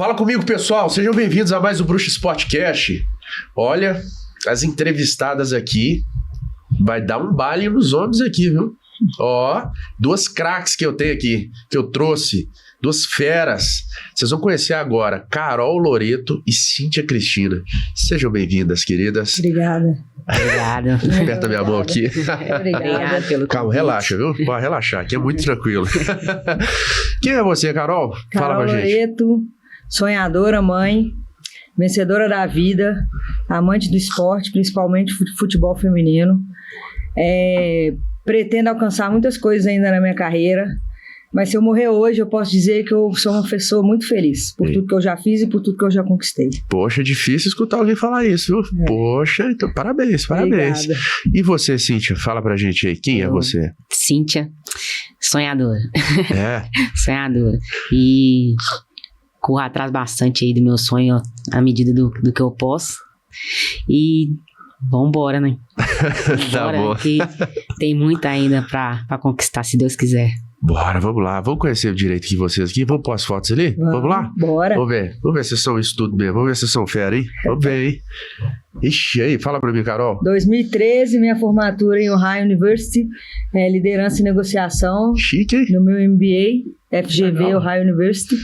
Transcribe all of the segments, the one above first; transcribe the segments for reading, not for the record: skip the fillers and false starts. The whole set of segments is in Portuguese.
Fala comigo, pessoal. Sejam bem-vindos a mais um Bruxas Podcast. Olha, as entrevistadas aqui vai dar um baile nos homens aqui, viu? Ó, duas craques que eu tenho aqui, que eu trouxe, duas feras. Vocês vão conhecer agora, Carol Loreto e Cíntia Cristina. Sejam bem-vindas, queridas. Obrigada. Obrigado. Aperta minha mão aqui. Obrigada pelo Calma, convite. relaxa, viu? Pode relaxar, aqui é muito tranquilo. Quem é você, Carol? Fala Carol pra gente. Loreto, sonhadora, mãe, vencedora da vida, amante do esporte, principalmente futebol feminino. Pretendo alcançar muitas coisas ainda na minha carreira, mas se eu morrer hoje, eu posso dizer que eu sou uma pessoa muito feliz por tudo que eu já fiz e por tudo que eu já conquistei. Poxa, é difícil escutar alguém falar isso, viu? Poxa, então parabéns, parabéns. Obrigada. E você, Cíntia? Fala pra gente aí, quem é você? Cíntia, sonhadora. É, Sonhadora. E corro atrás bastante aí do meu sonho à medida do que eu posso. E vambora, né? tá bom. Que tem muito ainda pra conquistar, se Deus quiser. Bora, vamos lá. Vamos conhecer direito aqui vocês aqui. Vamos pôr as fotos ali? Vamos lá? Bora. Vamos ver se vocês são isso tudo mesmo. Vamos ver se vocês são fera, hein? Vamos ver, hein? Ixi, aí, fala pra mim, Carol. 2013, minha formatura em Ohio University, liderança e negociação. Chique, hein? No meu MBA, FGV, Legal. Ohio University.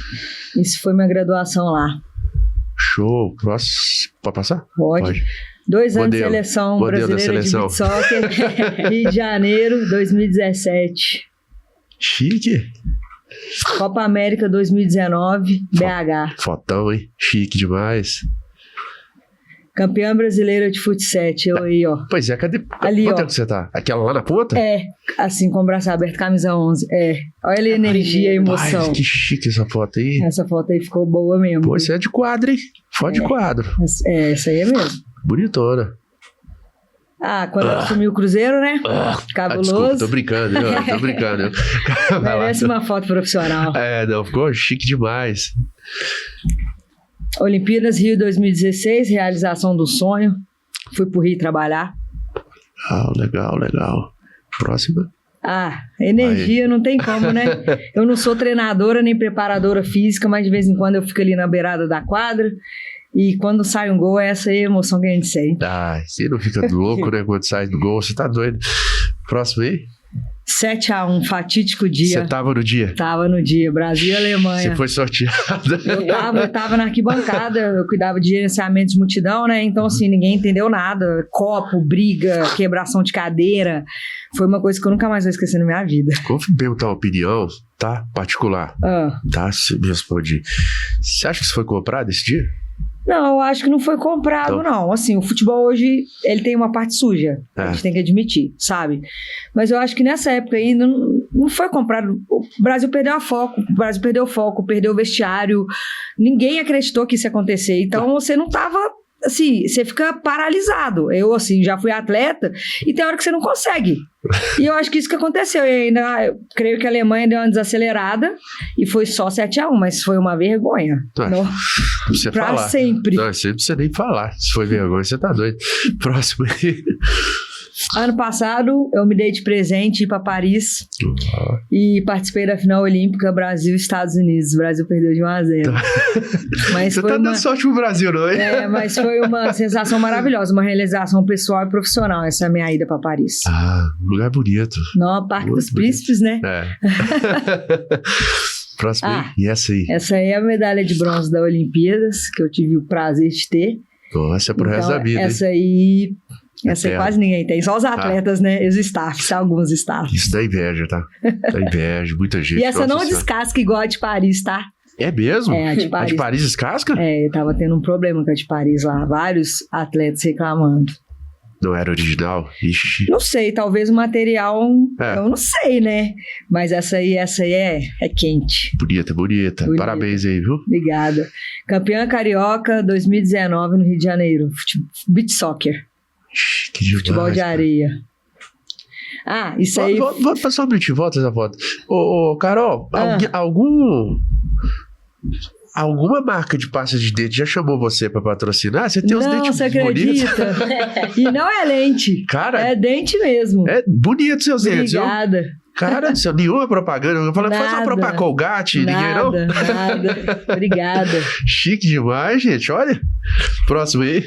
Isso foi minha graduação lá. Show. Próximo. Pode passar? Pode. 2 anos de Modelo. seleção Modelo da brasileira seleção. de beach soccer, Rio de Janeiro, 2017. Chique. Copa América 2019, BH. Fotão, hein? Chique demais. Campeã brasileira de futsal, eu aí, ó. Pois é, cadê? Ali, Quanto ó. tempo você tá? Aquela lá na ponta? Assim, com o braço aberto, camisa 11. Olha ali a energia e a emoção. Ai, que chique essa foto aí. Essa foto aí ficou boa mesmo. Pô, isso é de quadro, hein? Foto de quadro. Essa aí é mesmo. Bonitona. Quando eu assumi o Cruzeiro, né? Desculpa, Cabuloso. tô brincando, viu? Tô brincando. Vai lá. Merece uma foto profissional. Não, ficou chique demais. Olimpíadas Rio 2016, realização do sonho. Fui pro Rio trabalhar. Legal. Próxima. Energia não tem como, né? Eu não sou treinadora nem preparadora física, mas de vez em quando eu fico ali na beirada da quadra. E quando sai um gol, essa é a emoção que a gente sente. Você não fica louco, né? Quando sai do gol, você tá doido. Próximo aí. 7-1, fatídico dia. Você tava no dia? Tava no dia, Brasil e Alemanha. Você foi sorteada. Eu tava na arquibancada, eu cuidava de gerenciamento de multidão, né? Então, assim, ninguém entendeu nada. Copo, briga, quebração de cadeira. Foi uma coisa que eu nunca mais vou esquecer na minha vida. Vou perguntar uma opinião, tá? Particular. Tá? Você me responde. Você acha que isso foi comprado esse dia? Não, eu acho que não foi comprado, Então. não. Assim, o futebol hoje, ele tem uma parte suja. A gente tem que admitir, sabe? Mas eu acho que nessa época aí não foi comprado. O Brasil perdeu o foco, perdeu o vestiário. Ninguém acreditou que isso ia acontecer. Então, você não tava... Assim, você fica paralisado. Eu, assim, já fui atleta e tem hora que você não consegue. E eu acho que isso que aconteceu. Eu creio que a Alemanha deu uma desacelerada e foi só 7-1, mas foi uma vergonha. Não precisa Pra falar. sempre. Não, você não precisa nem falar. Se foi vergonha, você tá doido. Próximo aí. Ano passado, eu me dei de presente ir para Paris e participei da final olímpica Brasil e Estados Unidos. O Brasil perdeu de 1-0. Mas Você foi tá dando sorte pro Brasil, não é? mas foi uma sensação maravilhosa, uma realização pessoal e profissional, essa é a minha ida para Paris. Lugar bonito. No Parque Muito dos Príncipes, né? Próximo aí. E essa aí? Essa aí é a medalha de bronze da Olimpíadas, que eu tive o prazer de ter. Nossa, é pro resto da vida, essa hein? Essa aí quase ninguém tem, só os atletas, né? E os staffs, alguns staffs. Isso dá inveja, tá? Dá inveja, muita gente. E essa não Nossa, descasca igual a de Paris, tá? É mesmo? A de Paris. A de Paris descasca? Eu tava tendo um problema com a de Paris lá, vários atletas reclamando. Não era original? Ixi. Não sei, talvez o material, eu não sei, né? Mas essa aí é quente. Bonita. Parabéns aí, viu? Obrigada. Campeã carioca 2019 no Rio de Janeiro, beach soccer. Que demais, futebol de areia. Isso aí. Volta só um minutinho, volta essa foto. Ô, Carol, alguma marca de pasta de dente já chamou você pra patrocinar? Você tem os dentes você bonitos. acredita? E não é lente. Cara, é dente mesmo. É bonito seus dentes, viu? Obrigada. Cara, não nenhuma propaganda. Eu falei, faz uma propaganda Colgate, ninguém não? Nada. Obrigada. Chique demais, gente. Olha. Próximo aí.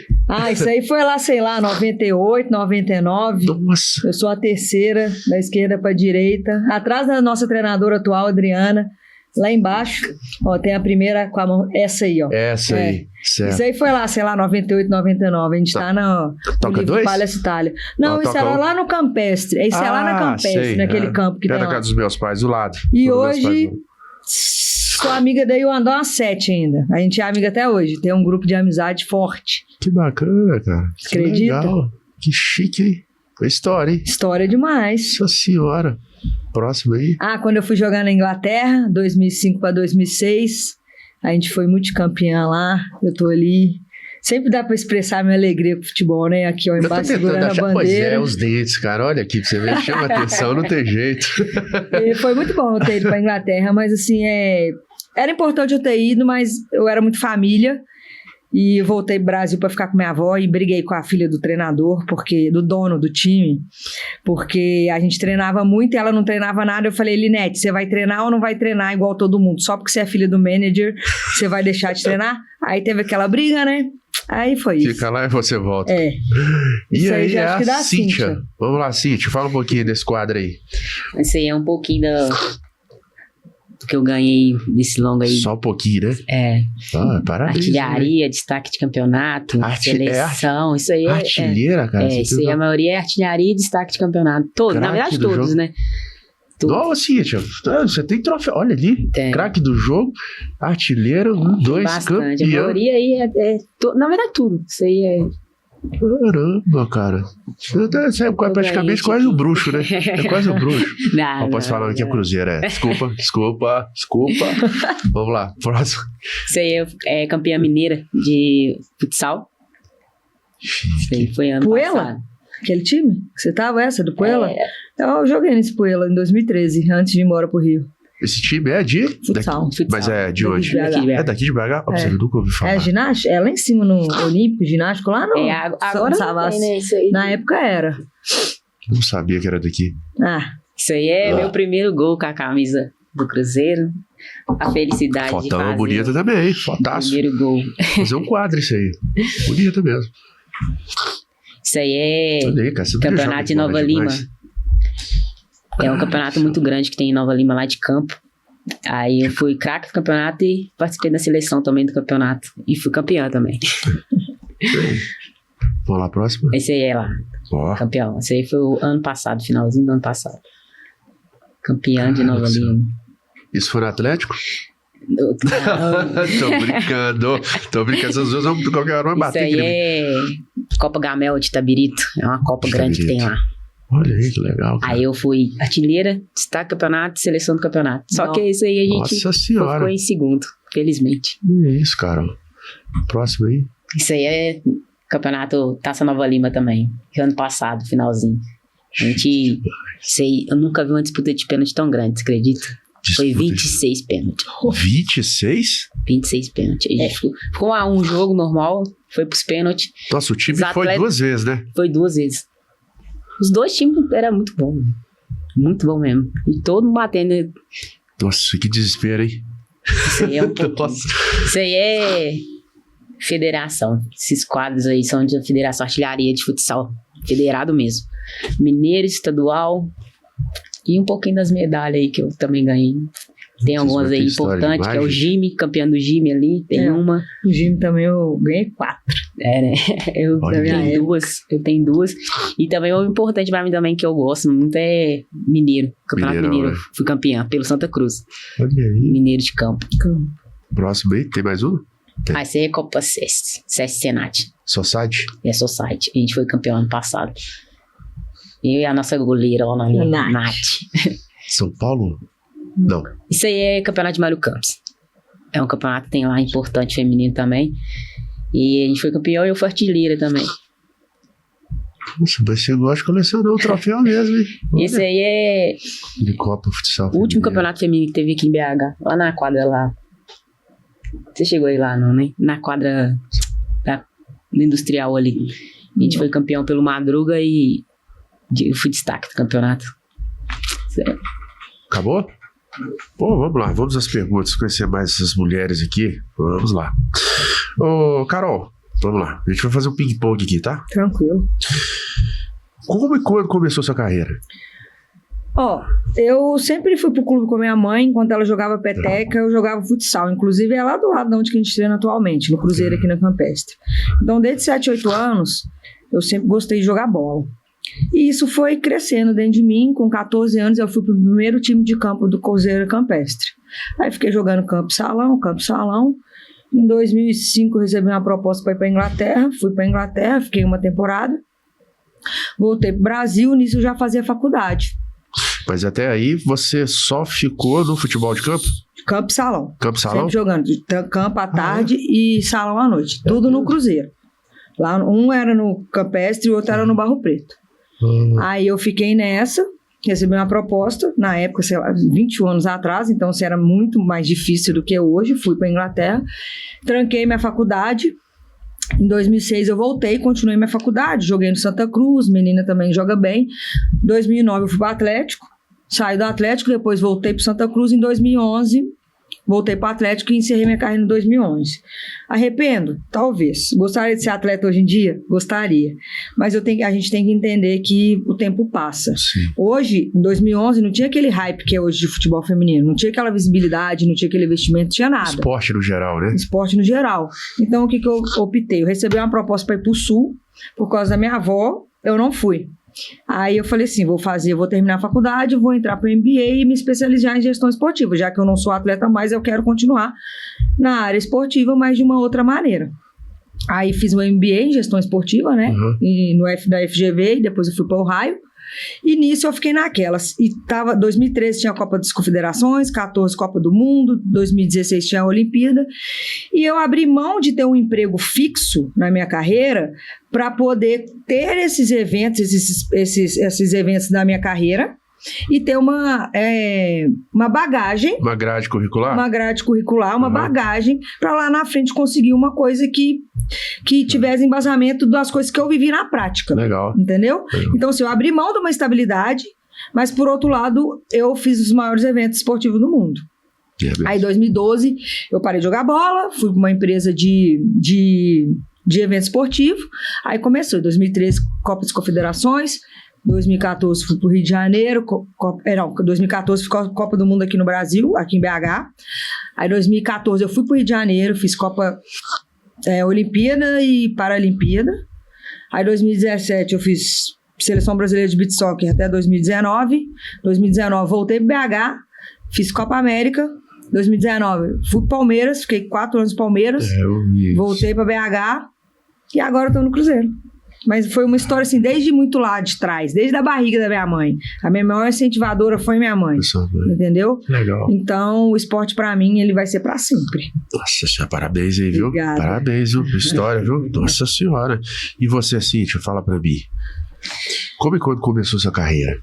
Isso aí foi lá, sei lá, 98, 99. Nossa. Eu sou a terceira, da esquerda pra direita. Atrás da nossa treinadora atual, Adriana. Lá embaixo, ó, tem a primeira com a mão, essa aí, ó. Essa aí, certo. Isso aí foi lá, sei lá, 98, 99. A gente tá no Toca livro 2? Palhaça Itália. Não, isso era lá no Campestre. Isso é lá na Campestre, naquele campo que tem na lá. casa dos meus pais, do lado. E hoje, sou amiga daí, eu ando umas 7 ainda. A gente é amiga até hoje. Tem um grupo de amizade forte. Que bacana, cara. Acredita? Que legal. Que chique, hein? Foi história, hein? História demais. Nossa senhora. Próximo aí. Quando eu fui jogar na Inglaterra, 2005 para 2006, a gente foi multicampeã lá, eu tô ali. Sempre dá pra expressar minha alegria com o futebol, né? Aqui, ó, embaixo, segurando a bandeira. Pois é, os dentes, cara. Olha aqui, pra você ver, chama atenção, não tem jeito. E foi muito bom eu ter ido pra Inglaterra, mas assim, era importante eu ter ido, mas eu era muito família. E voltei pro Brasil para ficar com minha avó e briguei com a filha do treinador, do dono do time, porque a gente treinava muito e ela não treinava nada. Eu falei, Linete, você vai treinar ou não vai treinar igual todo mundo? Só porque você é filha do manager, você vai deixar de treinar? Aí teve aquela briga, né? Aí foi isso. Fica lá e você volta. E isso aí já é acho que dá a Cíntia. Vamos lá, Cíntia, fala um pouquinho desse quadro aí. Esse aí é um pouquinho do que eu ganhei desse longo aí. Só um pouquinho, né? Parabéns. Artilharia, destaque de campeonato, seleção, isso aí artilheira, cara? Isso aí, a maioria é artilharia e destaque de campeonato. Todos, na verdade todos, jogo. Né? Nossa, Cíntia, você tem troféu. Olha ali, craque do jogo, artilheiro, 2, bastante. campeão. A maioria aí na verdade tudo. Isso aí é... Caramba, cara. Você é praticamente quase o bruxo, né? É quase o bruxo. Não, posso falar que é Cruzeiro, Desculpa. Vamos lá, próximo. Isso aí é campeã mineira de futsal. Isso aí foi ano passado. Aquele time que você tava, essa do Puela? Eu joguei nesse Puela em 2013, antes de ir embora pro Rio. Esse time é de... Futsal. Mas é de onde? É daqui de BH? Você nunca ouviu falar. É ginástica? É lá em cima no Olímpico, ginástico, lá no... agora não tem, né? Isso aí. Na época era. Não sabia que era daqui. Isso aí é meu primeiro gol com a camisa do Cruzeiro. A felicidade Fotão de fazer. Bonita também, fotaço. Primeiro gol. Fazer um quadro isso aí. Bonita mesmo. Isso aí é aí, cara, campeonato de Nova Lima. É um campeonato muito grande que tem em Nova Lima, lá de campo. Aí eu fui craque do campeonato e participei da seleção também do campeonato. E fui campeã também. Vamos lá, próximo? Esse aí é lá. Campeão. Esse aí foi o ano passado, finalzinho do ano passado. Campeã de Nova Lima. Isso foi no Atlético? Tô brincando. Essas duas vão qualquer uma bater. Isso aí é Copa Gamel de Itabirito. É uma Copa grande que tem lá. Olha aí, que legal, cara. Aí eu fui artilheira, destaque do campeonato, seleção do campeonato. Só que isso aí a gente ficou em segundo, felizmente. Isso, cara. Próximo aí. Isso aí é campeonato Taça Nova Lima também. Ano passado, finalzinho. Eu nunca vi uma disputa de pênalti tão grande, você acredita? Foi 26 pênaltis. 26? 26 pênaltis. Ficou um jogo normal, foi pros pênaltis. Nossa, o time foi 2 vezes, né? Foi 2 vezes. Os dois times eram muito bom. Muito bom mesmo. E todo mundo batendo. Nossa, que desespero, hein? Isso aí é Isso aí é federação. Esses quadros aí são de Federação Artilharia de Futsal. Federado mesmo. Mineiro, estadual. E um pouquinho das medalhas aí que eu também ganhei. Tem algumas aí importantes, que é o Jimmy, campeão do Jimmy ali. Tem uma. O Jimmy também eu ganhei 4. Né? Eu tenho duas. E também o importante pra mim também, que eu gosto muito, é Mineiro. Campeonato Mineiro. Fui campeã pelo Santa Cruz. Olha aí. Mineiro de campo. Próximo aí, tem mais um? Essa aí é Copa SESC Senat. Society? É Society. A gente foi campeão ano passado. Eu e a nossa goleira lá na Nath. São Paulo? Não. Isso aí é campeonato de Mário Campos. É um campeonato que tem lá importante feminino também. E a gente foi campeão e eu fui artilheira também. Nossa, mas você gosta de colecionar o troféu mesmo, hein? Esse aí é... De Copa Futsal. O último campeonato feminino que teve aqui em BH. Lá na quadra lá. Você chegou aí lá, não, né? Na quadra do Industrial ali. A gente foi campeão pelo Madruga e eu fui destaque do campeonato. Acabou? Pô, vamos lá, vamos às perguntas, conhecer mais essas mulheres aqui. Vamos lá. Ô, Carol, vamos lá. A gente vai fazer um ping-pong aqui, tá? Tranquilo. Como e quando começou sua carreira? Eu sempre fui pro clube com a minha mãe. Enquanto ela jogava peteca, eu jogava futsal. Inclusive, é lá do lado de onde que a gente treina atualmente, no Cruzeiro aqui na Campestre. Então, desde 7, 8 anos, eu sempre gostei de jogar bola. E isso foi crescendo dentro de mim. Com 14 anos, eu fui pro primeiro time de campo do Cruzeiro Campestre. Aí fiquei jogando campo-salão. Em 2005, eu recebi uma proposta para ir para Inglaterra. Fui para Inglaterra, fiquei uma temporada. Voltei pro Brasil, nisso eu já fazia faculdade. Mas até aí você só ficou no futebol de campo? Campo e salão. Campo e salão? Sempre jogando. Campo à tarde e salão à noite. Tudo no Cruzeiro. Lá, um era no Campestre e o outro era no Barro Preto. Aí eu fiquei nessa, recebi uma proposta, na época, sei lá, 21 anos atrás, então era muito mais difícil do que hoje. Fui para Inglaterra, tranquei minha faculdade. Em 2006 eu voltei, continuei minha faculdade, joguei no Santa Cruz, menina também joga bem. Em 2009 eu fui para o Atlético, saí do Atlético, depois voltei para o Santa Cruz em 2011, voltei para o Atlético e encerrei minha carreira em 2011. Arrependo? Talvez. Gostaria de ser atleta hoje em dia? Gostaria. Mas a gente tem que entender que o tempo passa. Sim. Hoje, em 2011, não tinha aquele hype que é hoje de futebol feminino, não tinha aquela visibilidade, não tinha aquele investimento, não tinha nada. Esporte no geral, né? Esporte no geral. Então, o que eu optei? Eu recebi uma proposta para ir para o Sul, por causa da minha avó, eu não fui. Aí eu falei assim, vou terminar a faculdade, vou entrar para o MBA e me especializar em gestão esportiva, já que eu não sou atleta mais, eu quero continuar na área esportiva, mas de uma outra maneira. Aí fiz um MBA em gestão esportiva, né, da FGV, e depois eu fui para o Ohio. E nisso eu fiquei naquelas. E 2013 tinha a Copa das Confederações, 14 Copa do Mundo, 2016 tinha a Olimpíada. E eu abri mão de ter um emprego fixo na minha carreira para poder ter esses eventos, esses eventos da minha carreira e ter uma bagagem. Uma grade curricular? Uma grade curricular, uma bagagem para lá na frente conseguir uma coisa que tivesse embasamento das coisas que eu vivi na prática. Legal. Entendeu? Legal. Então, assim, eu abri mão de uma estabilidade, mas, por outro lado, eu fiz os maiores eventos esportivos do mundo. Aí, em 2012, eu parei de jogar bola, fui para uma empresa de evento esportivo. Aí começou, em 2013, Copa das Confederações. 2014 fui para o Rio de Janeiro, 2014 ficou a Copa do Mundo aqui no Brasil, aqui em BH. Aí 2014 eu fui para o Rio de Janeiro, fiz Copa Olimpíada e Paralimpíada. Aí 2017 eu fiz Seleção Brasileira de Beach Soccer até 2019. 2019 voltei para BH, fiz Copa América. 2019 fui para Palmeiras, fiquei 4 anos no Palmeiras, voltei para BH e agora estou no Cruzeiro. Mas foi uma história assim, desde muito lá de trás, desde a barriga da minha mãe. A minha maior incentivadora foi minha mãe. Entendeu? Legal. Então, o esporte pra mim, ele vai ser pra sempre. Nossa senhora, parabéns aí, viu? Obrigada. Parabéns, viu? História, viu? Nossa senhora. E você, Cíntia, fala pra mim. Como e quando começou sua carreira?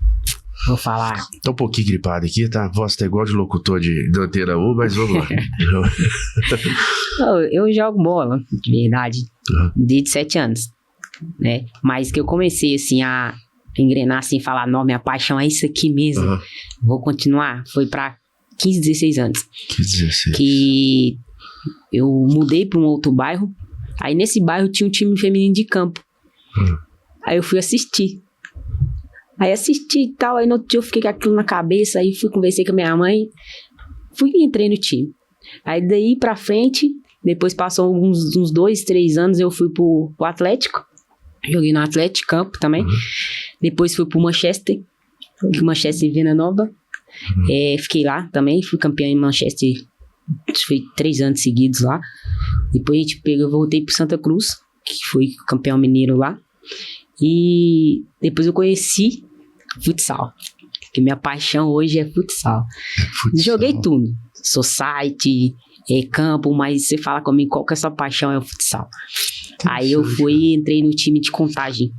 Vou falar. Tô um pouquinho gripado aqui, tá? A voz tá igual de locutor de Antena 1, mas vamos lá. Eu jogo bola, de verdade, desde 7 anos. Né? Mas que eu comecei assim a engrenar, assim, falar, não, minha paixão é isso aqui mesmo, vou continuar, foi pra 15, 16 anos. 16. Que eu mudei pra um outro bairro, aí nesse bairro tinha um time feminino de campo. Aí eu fui assistir. Aí assisti e tal, aí no outro dia eu fiquei com aquilo na cabeça, aí conversei com a minha mãe, entrei no time. Aí daí pra frente, depois passou uns 2, 3 anos, eu fui pro Atlético. Joguei no Atlético Campo também. Depois fui pro Manchester Venda Nova. Fiquei lá também. Fui campeão em Manchester. Foi 3 anos seguidos lá. Depois eu voltei pro Santa Cruz, que fui campeão mineiro lá. E depois eu conheci futsal. Porque minha paixão hoje é futsal. Joguei tudo. Society, campo, mas você fala comigo qual que é a sua paixão, é o futsal. Aí eu entrei no time de Contagem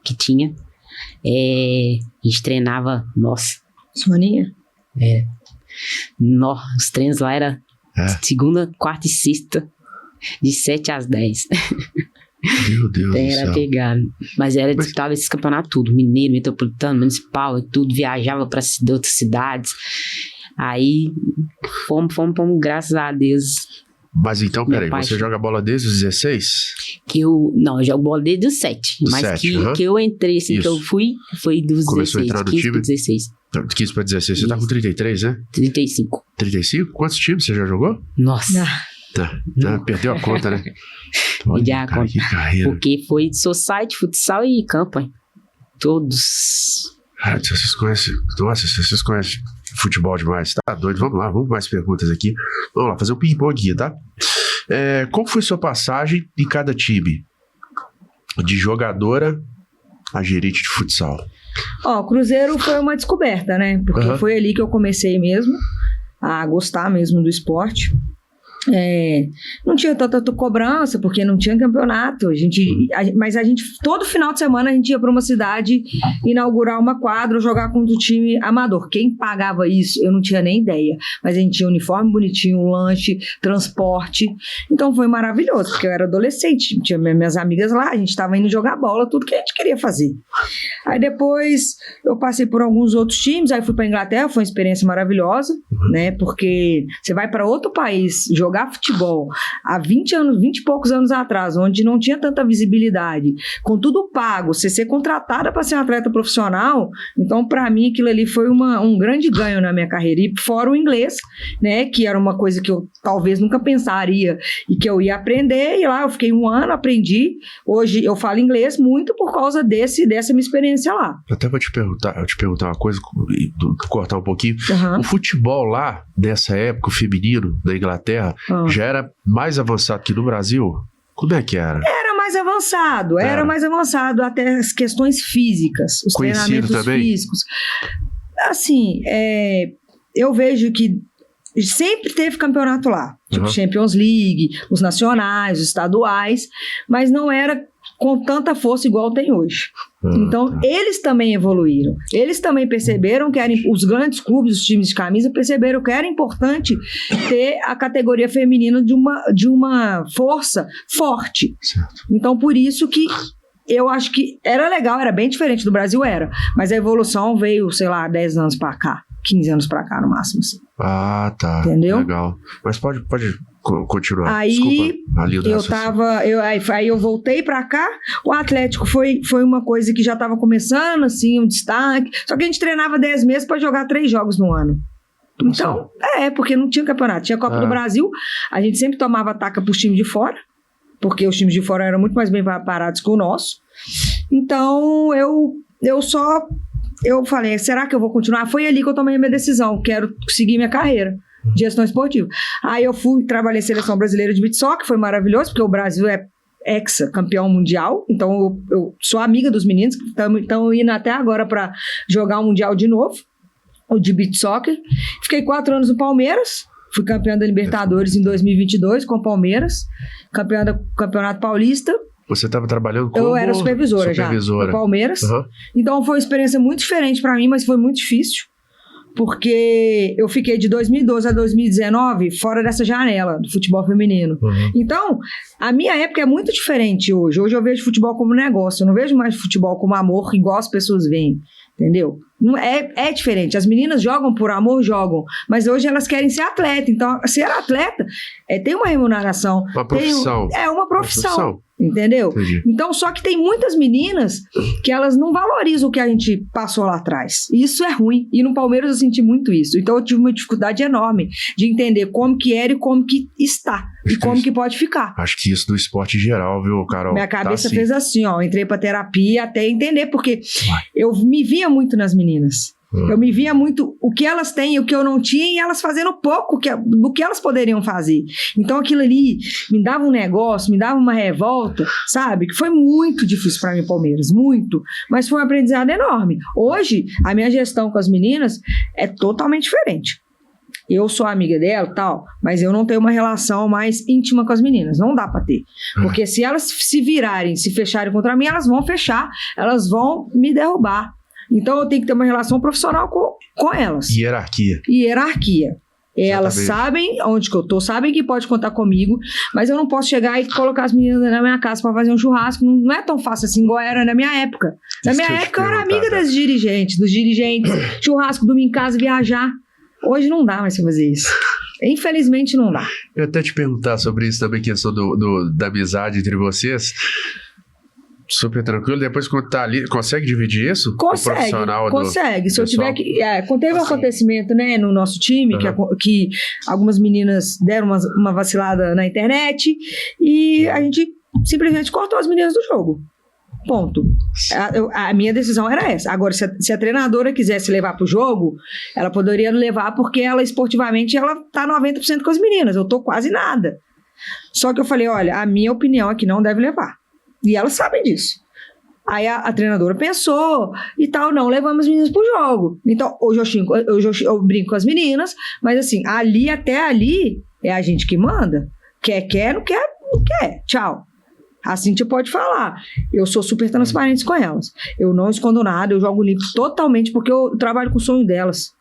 que tinha. A gente treinava, nossa. Soninha? Os treinos lá era segunda, quarta e sexta, de 7 às 10. Meu Deus do Era céu. pegado. Mas disputava esses campeonatos tudo. Mineiro, metropolitano, municipal e tudo. Viajava para outras cidades. Aí, fomos, graças a Deus. Mas então, peraí, Meu pai você joga bola desde os 16? Eu jogo bola desde os 7. Dos Mas 7, que eu entrei, assim, Isso. que eu fui, foi dos Começou a 16. entrar no 15 time? para 16. 15 pra 16, você tá com 33, né? 35. 35? Quantos times você já jogou? Nossa. Tá, perdeu a conta, né? Perdi a cara, conta. que carreira. Porque foi society, futsal e campo, hein? Todos. Cara, vocês conhecem... Nossa, vocês conhecem futebol demais. Tá doido, vamos lá, vamos mais perguntas aqui. Vamos lá, fazer um ping-pong aqui, tá? Qual foi sua passagem em cada time? De jogadora a gerente de futsal. Ó, o Cruzeiro foi uma descoberta, né? Porque foi ali que eu comecei mesmo a gostar mesmo do esporte. Não tinha tanta cobrança, porque não tinha campeonato. Mas a gente, todo final de semana, a gente ia para uma cidade inaugurar uma quadra, jogar contra o time amador. Quem pagava isso, eu não tinha nem ideia. Mas a gente tinha uniforme bonitinho, lanche, transporte. Então foi maravilhoso, porque eu era adolescente, tinha minhas amigas lá, a gente estava indo jogar bola, tudo que a gente queria fazer. Aí depois eu passei por alguns outros times, aí fui para Inglaterra, foi uma experiência maravilhosa, né? Porque você vai para outro país jogar futebol há 20 e poucos anos atrás, onde não tinha tanta visibilidade, com tudo pago, você ser contratada para ser um atleta profissional. Então, para mim, aquilo ali foi um grande ganho na minha carreira. E fora o inglês, né? Que era uma coisa que eu talvez nunca pensaria e que eu ia aprender. E lá eu fiquei 1 ano, aprendi. Hoje eu falo inglês muito por causa dessa minha experiência lá. Eu até vou te perguntar uma coisa, cortar um pouquinho. O futebol lá, dessa época, o feminino da Inglaterra, já era mais avançado que no Brasil? Como é que era? Era mais avançado até as questões físicas, os Conhecido treinamentos também? físicos. Assim, eu vejo que sempre teve campeonato lá, tipo Champions League, os nacionais, os estaduais, mas não era com tanta força igual tem hoje. Então, eles também evoluíram. Eles também perceberam que os grandes clubes, os times de camisa, perceberam que era importante ter a categoria feminina de uma força forte. Certo. Então, por isso que eu acho que era legal, era bem diferente do Brasil, mas a evolução veio, sei lá, 10 anos pra cá, 15 anos pra cá no máximo. Assim. Ah, tá. Entendeu? Legal. Mas pode continuar. Aí Desculpa, aí eu voltei pra cá. O Atlético foi uma coisa que já tava começando, assim, um destaque. Só que a gente treinava 10 meses pra jogar 3 jogos no ano. Então, porque não tinha campeonato. Tinha Copa do Brasil, a gente sempre tomava ataca pros times de fora, porque os times de fora eram muito mais bem preparados que o nosso. Então, eu falei, será que eu vou continuar? Foi ali que eu tomei a minha decisão, quero seguir minha carreira de gestão esportiva. Aí eu trabalhei em seleção brasileira de beach soccer, foi maravilhoso, porque o Brasil é campeão mundial, então eu sou amiga dos meninos que estão indo até agora para jogar o mundial de novo, o de beach soccer. Fiquei 4 anos no Palmeiras, fui campeã da Libertadores em 2022 com o Palmeiras, campeã do Campeonato Paulista. Você estava trabalhando como... Eu era supervisora já, no Palmeiras. Então foi uma experiência muito diferente para mim, mas foi muito difícil, porque eu fiquei de 2012 a 2019 fora dessa janela do futebol feminino. Então, a minha época é muito diferente hoje. Hoje eu vejo futebol como negócio, eu não vejo mais futebol como amor, igual as pessoas veem, entendeu? Não é diferente. As meninas jogam por amor, mas hoje elas querem ser atleta. Então, ser atleta tem uma remuneração. Uma profissão. É uma profissão. Entendeu? Entendi. Então, só que tem muitas meninas que elas não valorizam o que a gente passou lá atrás. E isso é ruim. E no Palmeiras eu senti muito isso. Então eu tive uma dificuldade enorme de entender como que era e como que está. E como que pode ficar. Acho que isso do esporte em geral, viu, Carol? Minha cabeça fez assim, ó. Entrei pra terapia até entender, porque eu me via muito nas meninas. Eu me via muito o que elas têm e o que eu não tinha, e elas fazendo pouco do que elas poderiam fazer. Então aquilo ali me dava um negócio, me dava uma revolta, sabe? Que foi muito difícil para mim, Palmeiras, muito. Mas foi um aprendizado enorme. Hoje, a minha gestão com as meninas é totalmente diferente. Eu sou amiga dela e tal, mas eu não tenho uma relação mais íntima com as meninas. Não dá pra ter. Porque se elas se virarem, se fecharem contra mim, elas vão fechar, elas vão me derrubar. Então eu tenho que ter uma relação profissional com elas. Hierarquia. Elas sabem onde que eu tô, sabem que pode contar comigo, mas eu não posso chegar e colocar as meninas na minha casa pra fazer um churrasco. Não é tão fácil assim igual era na minha época. Na minha época eu era amiga dos dirigentes, churrasco, dormir em casa, viajar. Hoje não dá mais pra fazer isso. Infelizmente não dá. Eu até te perguntar sobre isso também, questão da amizade entre vocês. Super tranquilo. Depois, quando tá ali, consegue dividir isso? Consegue. O profissional consegue. Se eu tiver que. Teve um assim. acontecimento, né, no nosso time, que algumas meninas deram uma vacilada na internet e a gente simplesmente cortou as meninas do jogo. Ponto. A minha decisão era essa. Agora, se a treinadora quisesse levar pro jogo, ela poderia levar porque ela, esportivamente, ela tá 90% com as meninas. Eu tô quase nada. Só que eu falei, olha, a minha opinião é que não deve levar. E elas sabem disso. Aí a treinadora pensou e tal, não levamos as meninas pro jogo. Então, hoje eu brinco com as meninas, mas assim, até ali é a gente que manda. Quer, não quer, tchau. A Cíntia pode falar. Eu sou super transparente com elas. Eu não escondo nada, eu jogo limpo totalmente, porque eu trabalho com o sonho delas.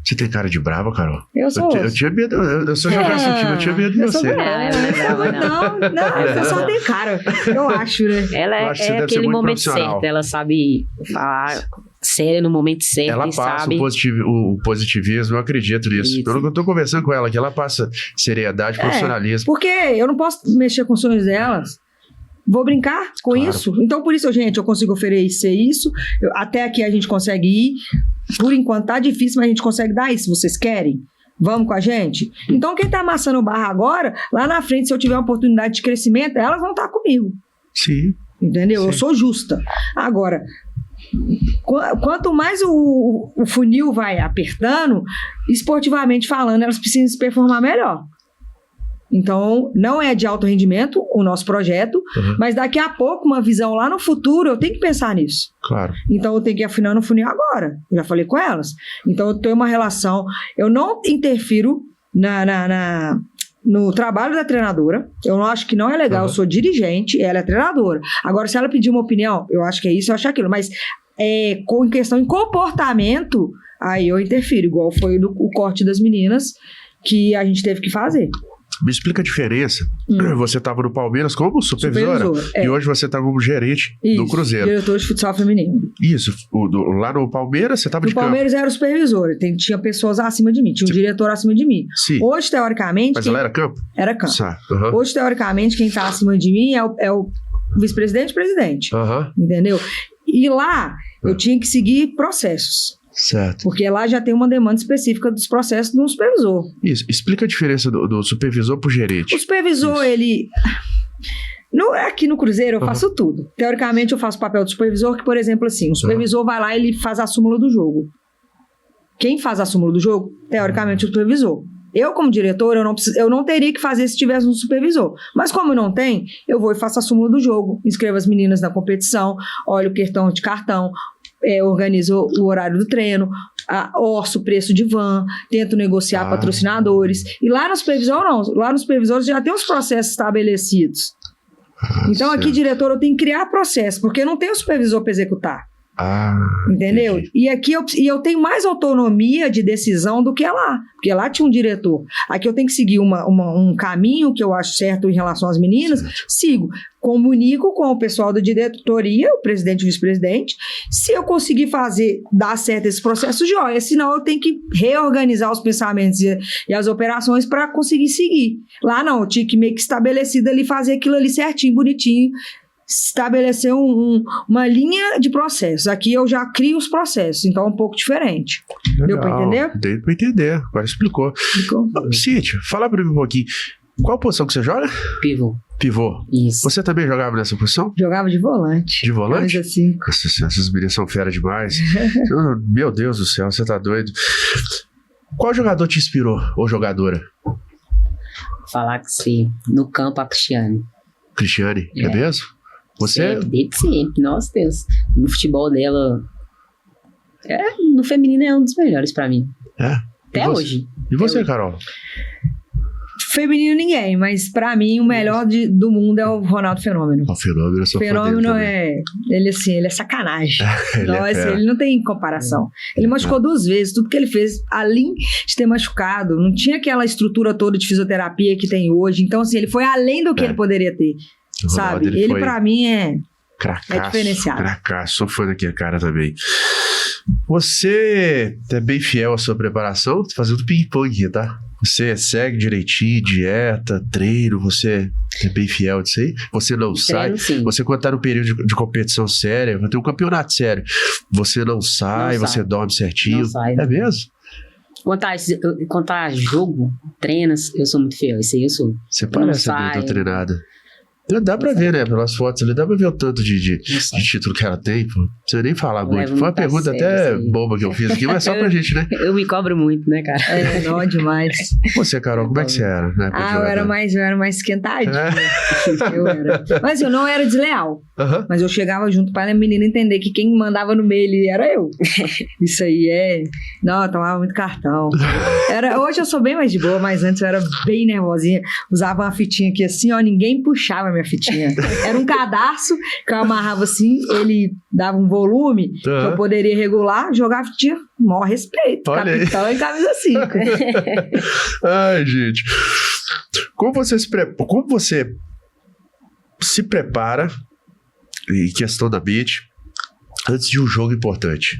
Você tem cara de brava, Carol? Eu sou. Eu tinha medo. Eu sou jogar seu time, eu tinha medo de você. Não, você só tem cara. Eu acho, né? Ela é aquele momento certo. Ela sabe falar séria no momento certo. Ela passa o positivismo, eu acredito nisso. Eu tô conversando com ela, que ela passa seriedade, profissionalismo. Porque eu não posso mexer com os sonhos delas. Vou brincar com isso? Então, por isso, gente, eu consigo oferecer isso. Até aqui a gente consegue ir. Por enquanto tá difícil, mas a gente consegue dar isso. Vocês querem? Vamos com a gente? Então, quem tá amassando o barro agora, lá na frente, se eu tiver uma oportunidade de crescimento, elas vão estar comigo. Sim. Entendeu? Sim. Eu sou justa. Agora, quanto mais o funil vai apertando, esportivamente falando, elas precisam se performar melhor. Então, não é de alto rendimento o nosso projeto, mas daqui a pouco, uma visão lá no futuro, eu tenho que pensar nisso. Claro. Então, eu tenho que afinar no funil agora. Eu já falei com elas. Então, eu tenho uma relação... Eu não interfiro no trabalho da treinadora. Eu acho que não é legal. Eu sou dirigente, ela é treinadora. Agora, se ela pedir uma opinião, eu acho que é isso, eu acho aquilo. Mas, com questão em comportamento, aí eu interfiro. Igual foi o corte das meninas que a gente teve que fazer. Me explica a diferença. Você estava no Palmeiras como supervisora e hoje você está como gerente do Cruzeiro. Diretor de futsal feminino. Isso. Lá no Palmeiras você estava de campo. No Palmeiras era o supervisor. Tinha pessoas acima de mim. Tinha um diretor acima de mim. Sim. Hoje, teoricamente... Mas ela era campo? Era campo. Hoje, teoricamente, quem está acima de mim é o vice-presidente e presidente. Entendeu? E lá, eu tinha que seguir processos. Certo. Porque lá já tem uma demanda específica dos processos do supervisor. Isso. Explica a diferença do supervisor pro gerente. O supervisor, ele... Aqui no Cruzeiro eu faço tudo. Teoricamente eu faço o papel do supervisor, que, por exemplo, assim, o supervisor vai lá e ele faz a súmula do jogo. Quem faz a súmula do jogo? Teoricamente o supervisor. Eu, como diretor, eu não teria que fazer se tivesse um supervisor. Mas como não tem, eu vou e faço a súmula do jogo. Inscrevo as meninas na competição, olho o cartão de cartão, organizo o horário do treino, orço o preço de van, tento negociar patrocinadores. E lá no supervisor, não. Lá no supervisor já tem os processos estabelecidos. Então, aqui, diretor, eu tenho que criar processo, porque não tem o supervisor para executar. Entendeu? Entendi. E aqui eu tenho mais autonomia de decisão do que lá, porque lá tinha um diretor. Aqui eu tenho que seguir um caminho que eu acho certo em relação às meninas, sigo, comunico com o pessoal da diretoria, o presidente e o vice-presidente. Se eu conseguir dar certo esse processo, joia, senão eu tenho que reorganizar os pensamentos e as operações para conseguir seguir. Lá não, eu tinha que meio que estabelecido ali, fazer aquilo ali certinho, bonitinho, estabelecer uma linha de processos. Aqui eu já crio os processos, então é um pouco diferente. Legal. Deu pra entender? Deu pra entender, agora explicou. Cíntia, fala pra mim um pouquinho. Qual posição que você joga? Pivô. Isso. Você também jogava nessa posição? Jogava de volante. De volante? Assim. Essas meninas são fera demais. Meu Deus do céu, você tá doido. Qual jogador te inspirou, ou jogadora? Falar que sim, no campo a Cristiane. Cristiane, é mesmo? Você? Desde sempre, nossa Deus. No futebol dela, no feminino é um dos melhores pra mim. É? Até hoje. E você, Carol? feminino ninguém, mas pra mim o melhor do mundo é o Ronaldo Fenômeno. O Fenômeno, eu sou fã dele Fenômeno também. ele assim, ele é sacanagem. Ele ele não tem comparação. Ele machucou 2 vezes, tudo que ele fez, além de ter machucado, não tinha aquela estrutura toda de fisioterapia que tem hoje. Então, assim, ele foi além do que ele poderia ter. O Ronaldo, sabe? Ele pra mim é diferenciado. Cracaço, sou fã daquele cara também. Você é bem fiel à sua preparação? Tô fazendo ping-pong aqui, tá? Você segue direitinho, dieta, treino, você é bem fiel disso aí? Você não sai? Sim. Você quando tá no período de competição séria, vai ter um campeonato sério, você não sai, você dorme certinho? Não sai. É mesmo? Quanto a jogo, treinas, eu sou muito fiel. Isso aí eu sou. Você parece bem tão treinada. Dá pra ver, né? Pelas fotos ali, dá pra ver o tanto de título que ela tem, pô. Não precisa nem falar muito. Foi uma pergunta até boba que eu fiz aqui, mas só pra gente, né? Eu me cobro muito, né, cara? Não, demais. Você, Carol, como é que você era? Né, eu era mais esquentadinha. Eu era. Mas eu não era desleal. Mas eu chegava junto para a menina entender que quem mandava no meio ali era eu. Isso aí Não, eu tomava muito cartão. Hoje eu sou bem mais de boa, mas antes eu era bem nervosinha. Usava uma fitinha aqui assim, ó, ninguém puxava minha fitinha. Era um cadarço que eu amarrava assim, ele dava um volume que eu poderia regular, jogava a fitinha, maior respeito. Olha capitão aí. E camisa 5. Ai, gente. Como você se prepara em questão da beat antes de um jogo importante?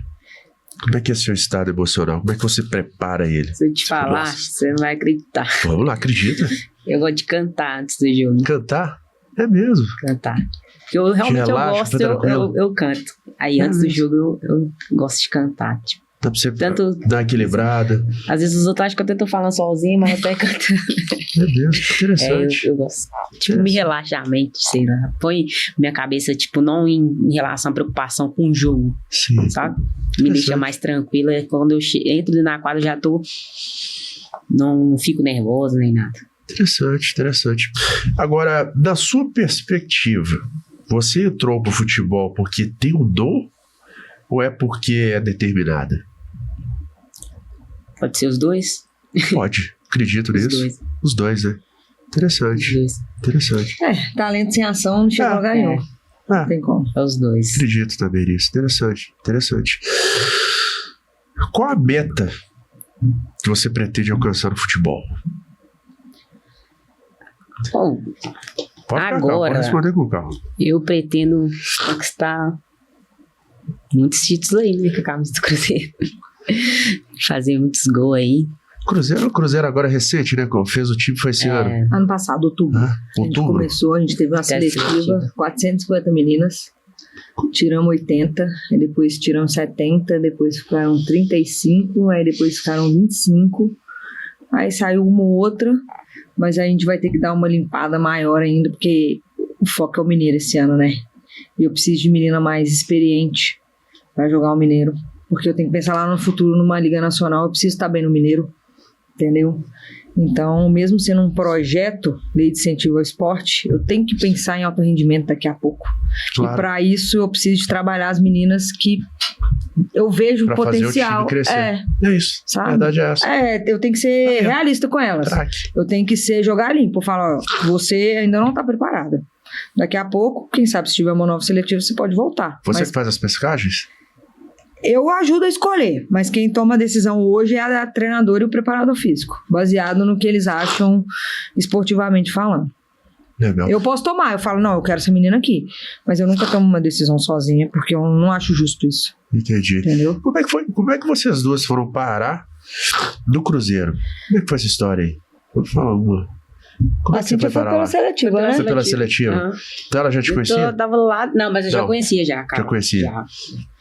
Como é que é seu estado emocional? Como é que você prepara ele? Se eu te falar, você não vai acreditar. Vamos lá, acredita. Eu gosto de cantar antes do jogo. Cantar? É mesmo? Cantar. Porque eu realmente gosto, eu canto. Aí antes do jogo eu gosto de cantar. Tipo, dá pra você dar uma equilibrada. Às vezes os outros acham que eu tô falando sozinho, mas eu tô cantando. É mesmo, interessante. Eu gosto. Tipo, me relaxa a mente, sei lá. Põe minha cabeça, tipo, não em relação à preocupação com o jogo. Sim. Sabe? Me deixa mais tranquila. Quando eu entro na quadra, eu já tô... Não fico nervosa nem nada. Interessante. Agora, da sua perspectiva, você entrou pro futebol porque tem um dom ou é porque é determinada? Pode ser os dois? Pode, acredito nisso. Os dois, né? Interessante. Talento sem ação não chega a lugar nenhum. Não tem como. É os dois. Acredito também nisso. Interessante. Qual a meta que você pretende alcançar no futebol? Bom, agora pode responder com calma. Eu pretendo conquistar muitos títulos aí, né, com a camisa do Cruzeiro. Fazer muitos gols aí. Cruzeiro agora é recente, né? Fez o time, foi esse ano. Ano passado, outubro. A gente começou, a gente teve uma seletiva, 450 meninas. Tiramos 80, aí depois tiramos 70, depois ficaram 35, aí depois ficaram 25. Aí saiu uma ou outra, mas aí a gente vai ter que dar uma limpada maior ainda, porque o foco é o Mineiro esse ano, né? E eu preciso de menina mais experiente para jogar o Mineiro, porque eu tenho que pensar lá no futuro, numa Liga Nacional, eu preciso estar bem no Mineiro, entendeu? Então, mesmo sendo um projeto, lei de incentivo ao esporte, eu tenho que pensar em alto rendimento daqui a pouco. Claro. E para isso eu preciso de trabalhar as meninas que eu vejo pra potencial. Fazer o time crescer. É isso. Sabe? A verdade é essa. Eu tenho que ser realista com elas. Eu tenho que jogar limpo. Eu falo, você ainda não está preparada. Daqui a pouco, quem sabe, se tiver uma nova seletiva, você pode voltar. Você que faz as pescagens? Eu ajudo a escolher, mas quem toma a decisão hoje é a treinadora e o preparador físico, baseado no que eles acham esportivamente falando. Legal. Eu posso tomar, eu falo, não, eu quero essa menina aqui, mas eu nunca tomo uma decisão sozinha, porque eu não acho justo isso. Entendi. Entendeu? Como é que vocês duas foram parar no Cruzeiro? Como é que foi essa história aí? Vou falar uma. Como assim foi pela seletiva, né? Foi pela seletiva. Então ela já te conhecia? Eu tava lá, não, mas eu já conhecia já, cara. Já conhecia.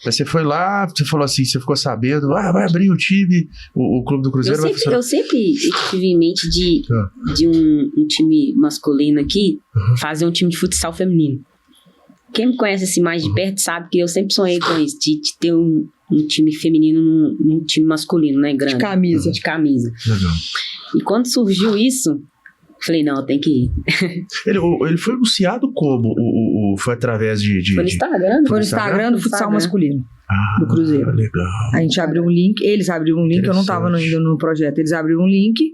Mas você foi lá, você falou assim, você ficou sabendo, vai abrir o time, o clube do Cruzeiro vai funcionar. Eu sempre tive em mente de um time masculino aqui, fazer um time de futsal feminino. Quem me conhece assim mais de perto sabe que eu sempre sonhei com isso, de ter um time feminino num time masculino, né, grande. De camisa. Legal. E quando surgiu isso, falei, não, tem que ir. Ele foi anunciado como? Foi através de... Foi no Instagram. Foi no Instagram do futsal masculino. Do Cruzeiro. Legal. A gente abriu um link, eles abriram um link, eu não estava ainda no projeto, eles abriram um link,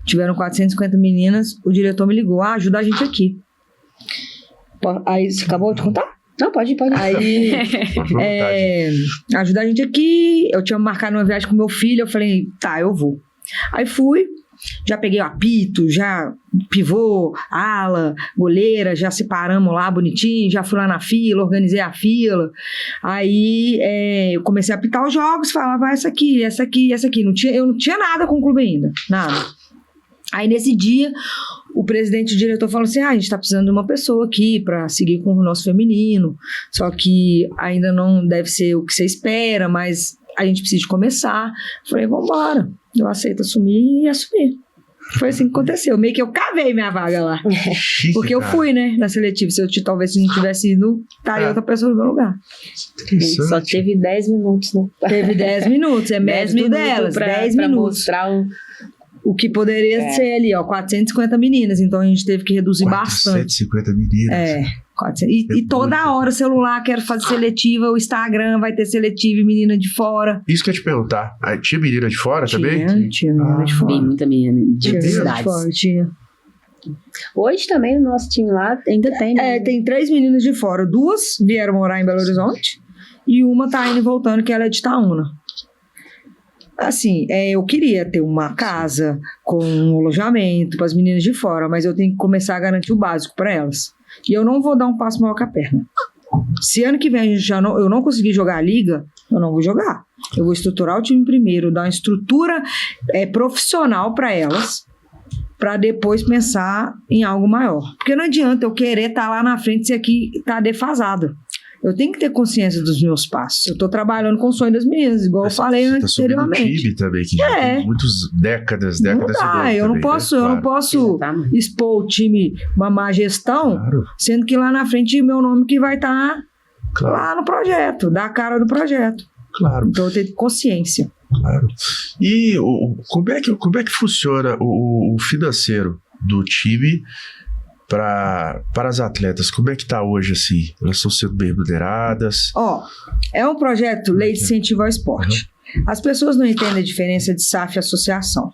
tiveram 450 meninas, o diretor me ligou, ajuda a gente aqui. Aí, você acabou de contar? Não, pode ir. Aí, ajuda a gente aqui, eu tinha marcado uma viagem com meu filho, eu falei, tá, eu vou. Aí fui, já peguei o apito, já pivô, ala, goleira, já separamos lá bonitinho, já fui lá na fila, organizei a fila. Aí eu comecei a apitar os jogos, falava essa aqui. Eu não tinha nada com o clube ainda, nada. Aí nesse dia, o presidente e o diretor falou assim, a gente tá precisando de uma pessoa aqui para seguir com o nosso feminino, só que ainda não deve ser o que você espera, mas a gente precisa de começar. Falei, vambora, eu aceito assumir e assumir. Foi assim que aconteceu, meio que eu cavei minha vaga lá, porque eu fui, né, na seletiva, talvez se não tivesse ido, estaria outra pessoa no meu lugar. Só teve 10 minutos, né? Teve 10 minutos, é mérito delas, 10 minutos. Mostrar o que poderia ser ali, ó, 450 meninas, então a gente teve que reduzir bastante. 450 meninas. 400. E toda hora o celular, quero fazer seletiva, o Instagram vai ter seletiva e menina de fora. Isso que eu ia te perguntar, tinha menina de fora também? Tinha menina de fora. Tem muita menina de cidades. Tinha. Hoje também no nosso time lá ainda tem. Tem 3 meninas de fora, 2 vieram morar em Belo Horizonte e uma tá indo e voltando, que ela é de Itaúna. Assim, eu queria ter uma casa com um alojamento para as meninas de fora, mas eu tenho que começar a garantir o básico para elas. E eu não vou dar um passo maior que a perna. Se ano que vem eu não conseguir jogar a liga, eu não vou jogar. Eu vou estruturar o time primeiro, dar uma estrutura profissional para elas, para depois pensar em algo maior. Porque não adianta eu querer estar lá na frente se aqui está defasado. Eu tenho que ter consciência dos meus passos. Eu estou trabalhando com o sonho das meninas, igual eu falei anteriormente. Um time também, que já tem muitas décadas não dá, eu não posso expor o time uma má gestão, sendo que lá na frente meu nome que vai estar lá no projeto, dar a cara do projeto. Claro. Então eu tenho consciência. Claro. E como é que funciona o financeiro do time para as atletas? Como é que tá hoje, assim? Elas estão sendo bem remuneradas? É um projeto Lei de Incentivo ao Esporte. As pessoas não entendem a diferença de SAF e associação.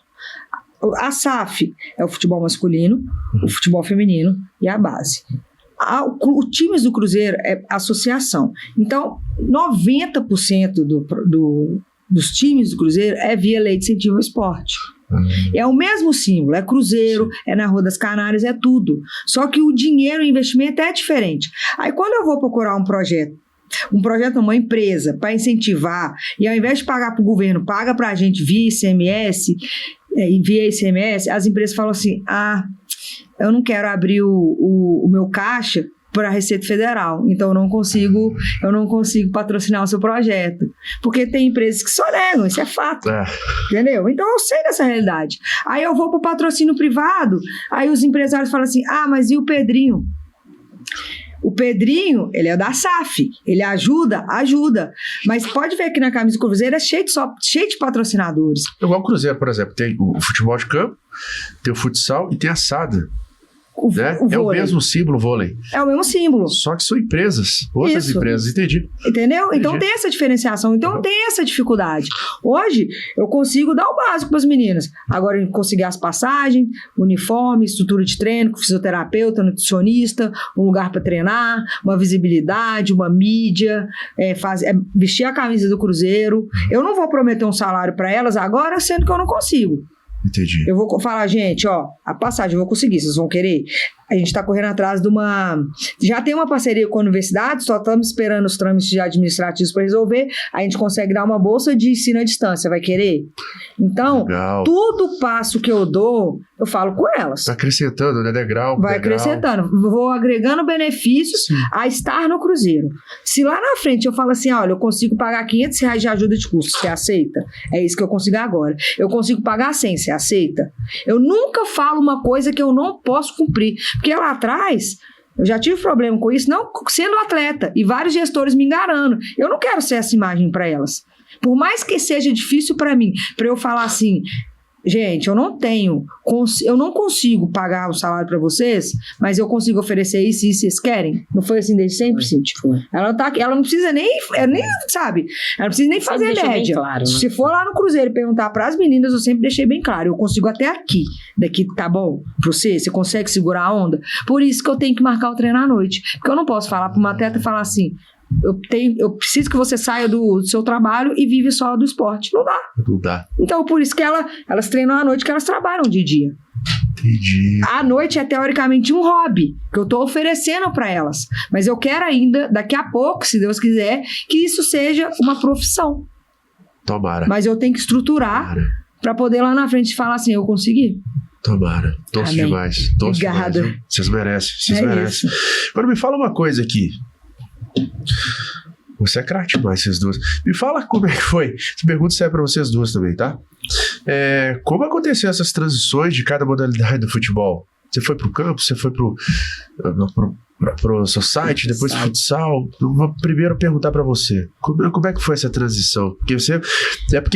A SAF é o futebol masculino, o futebol feminino e a base. Os times do Cruzeiro é associação. Então, 90% dos times do Cruzeiro é via Lei de Incentivo ao Esporte. É o mesmo símbolo, é Cruzeiro, é na Rua das Canárias, é tudo. Só que o dinheiro, o investimento é diferente. Aí quando eu vou procurar um projeto, uma empresa para incentivar, e ao invés de pagar para o governo, paga para a gente via ICMS, as empresas falam assim, eu não quero abrir o meu caixa para a Receita Federal, então eu não consigo patrocinar o seu projeto, porque tem empresas que só negam, isso é fato, entendeu? Então eu sei dessa realidade. Aí eu vou para o patrocínio privado, aí os empresários falam assim, mas e o Pedrinho? O Pedrinho, ele é da SAF, ele ajuda, mas pode ver que na camisa do Cruzeiro é cheio de patrocinadores. Igual o Cruzeiro, por exemplo, tem o futebol de campo, tem o futsal e tem a SADA. É o mesmo símbolo, vôlei. É o mesmo símbolo. Só que são empresas, outras empresas, entendi. Entendeu? Então tem essa diferenciação, então tem essa dificuldade. Hoje, eu consigo dar o básico para as meninas. Agora, eu conseguir as passagens, uniforme, estrutura de treino, fisioterapeuta, nutricionista, um lugar para treinar, uma visibilidade, uma mídia, vestir a camisa do Cruzeiro. Eu não vou prometer um salário para elas agora, sendo que eu não consigo. Entendi. Eu vou falar, gente, a passagem eu vou conseguir, vocês vão querer? A gente está correndo atrás de já tem uma parceria com a universidade, só estamos esperando os trâmites administrativos para resolver, a gente consegue dar uma bolsa de ensino à distância, vai querer? Então, tudo passo que eu dou, eu falo com elas. Está acrescentando, né? Degrau. Vai acrescentando. Vou agregando benefícios a estar no Cruzeiro. Se lá na frente eu falo assim, olha, eu consigo pagar R$500 de ajuda de custo, você aceita? É isso que eu consigo agora. Eu consigo pagar 100, você aceita? Eu nunca falo uma coisa que eu não posso cumprir. Porque lá atrás, eu já tive problema com isso, não sendo atleta, e vários gestores me enganando. Eu não quero ser essa imagem para elas. Por mais que seja difícil para mim, para eu falar assim, gente, eu não consigo pagar o salário pra vocês, mas eu consigo oferecer isso e vocês querem? Não foi assim desde sempre, Cíntia? Ela não precisa nem, sabe? Ela não precisa nem fazer média. Claro, né? Se for lá no Cruzeiro e perguntar pras meninas, eu sempre deixei bem claro. Eu consigo até aqui. Daqui tá bom pra você? Você consegue segurar a onda? Por isso que eu tenho que marcar o treino à noite. Porque eu não posso falar pra uma atleta e falar assim, eu preciso que você saia do seu trabalho e vive só do esporte. Não dá. Não dá. Então, por isso que elas treinam à noite, que elas trabalham de dia. Entendi. À noite é teoricamente um hobby que eu tô oferecendo para elas. Mas eu quero ainda, daqui a pouco, se Deus quiser, que isso seja uma profissão. Tomara. Mas eu tenho que estruturar para poder lá na frente falar assim, eu consegui. Tomara. Torço demais. Torço Obrigada. demais. Vocês merecem. Vocês merecem. Agora me fala uma coisa aqui. Você é craque demais, vocês duas. Me fala como é que foi. Essa pergunta serve pra vocês duas também, tá? Como aconteceu essas transições de cada modalidade do futebol? Você foi pro campo, você foi pro society, depois pro futsal. Eu vou primeiro perguntar pra você. Como é que foi essa transição? Porque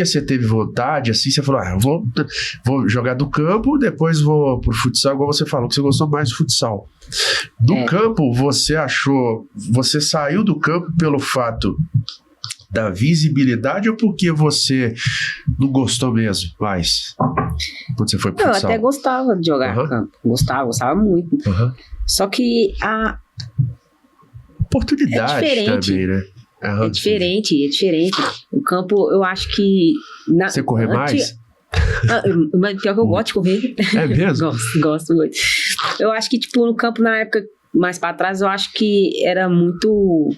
você teve vontade, assim, você falou, eu vou jogar do campo, depois vou pro futsal, igual você falou, que você gostou mais do futsal. Do campo, você saiu do campo pelo fato da visibilidade ou porque você não gostou mesmo mais? Quando você foi pro futsal? Eu até gostava de jogar campo. Gostava muito. Só que a oportunidade também, né? É diferente. O campo, eu acho que... Você correr mais? Mas pior que eu gosto de correr. É mesmo? Gosto muito. Eu acho que, tipo, no campo, na época mais pra trás, eu acho que era muito...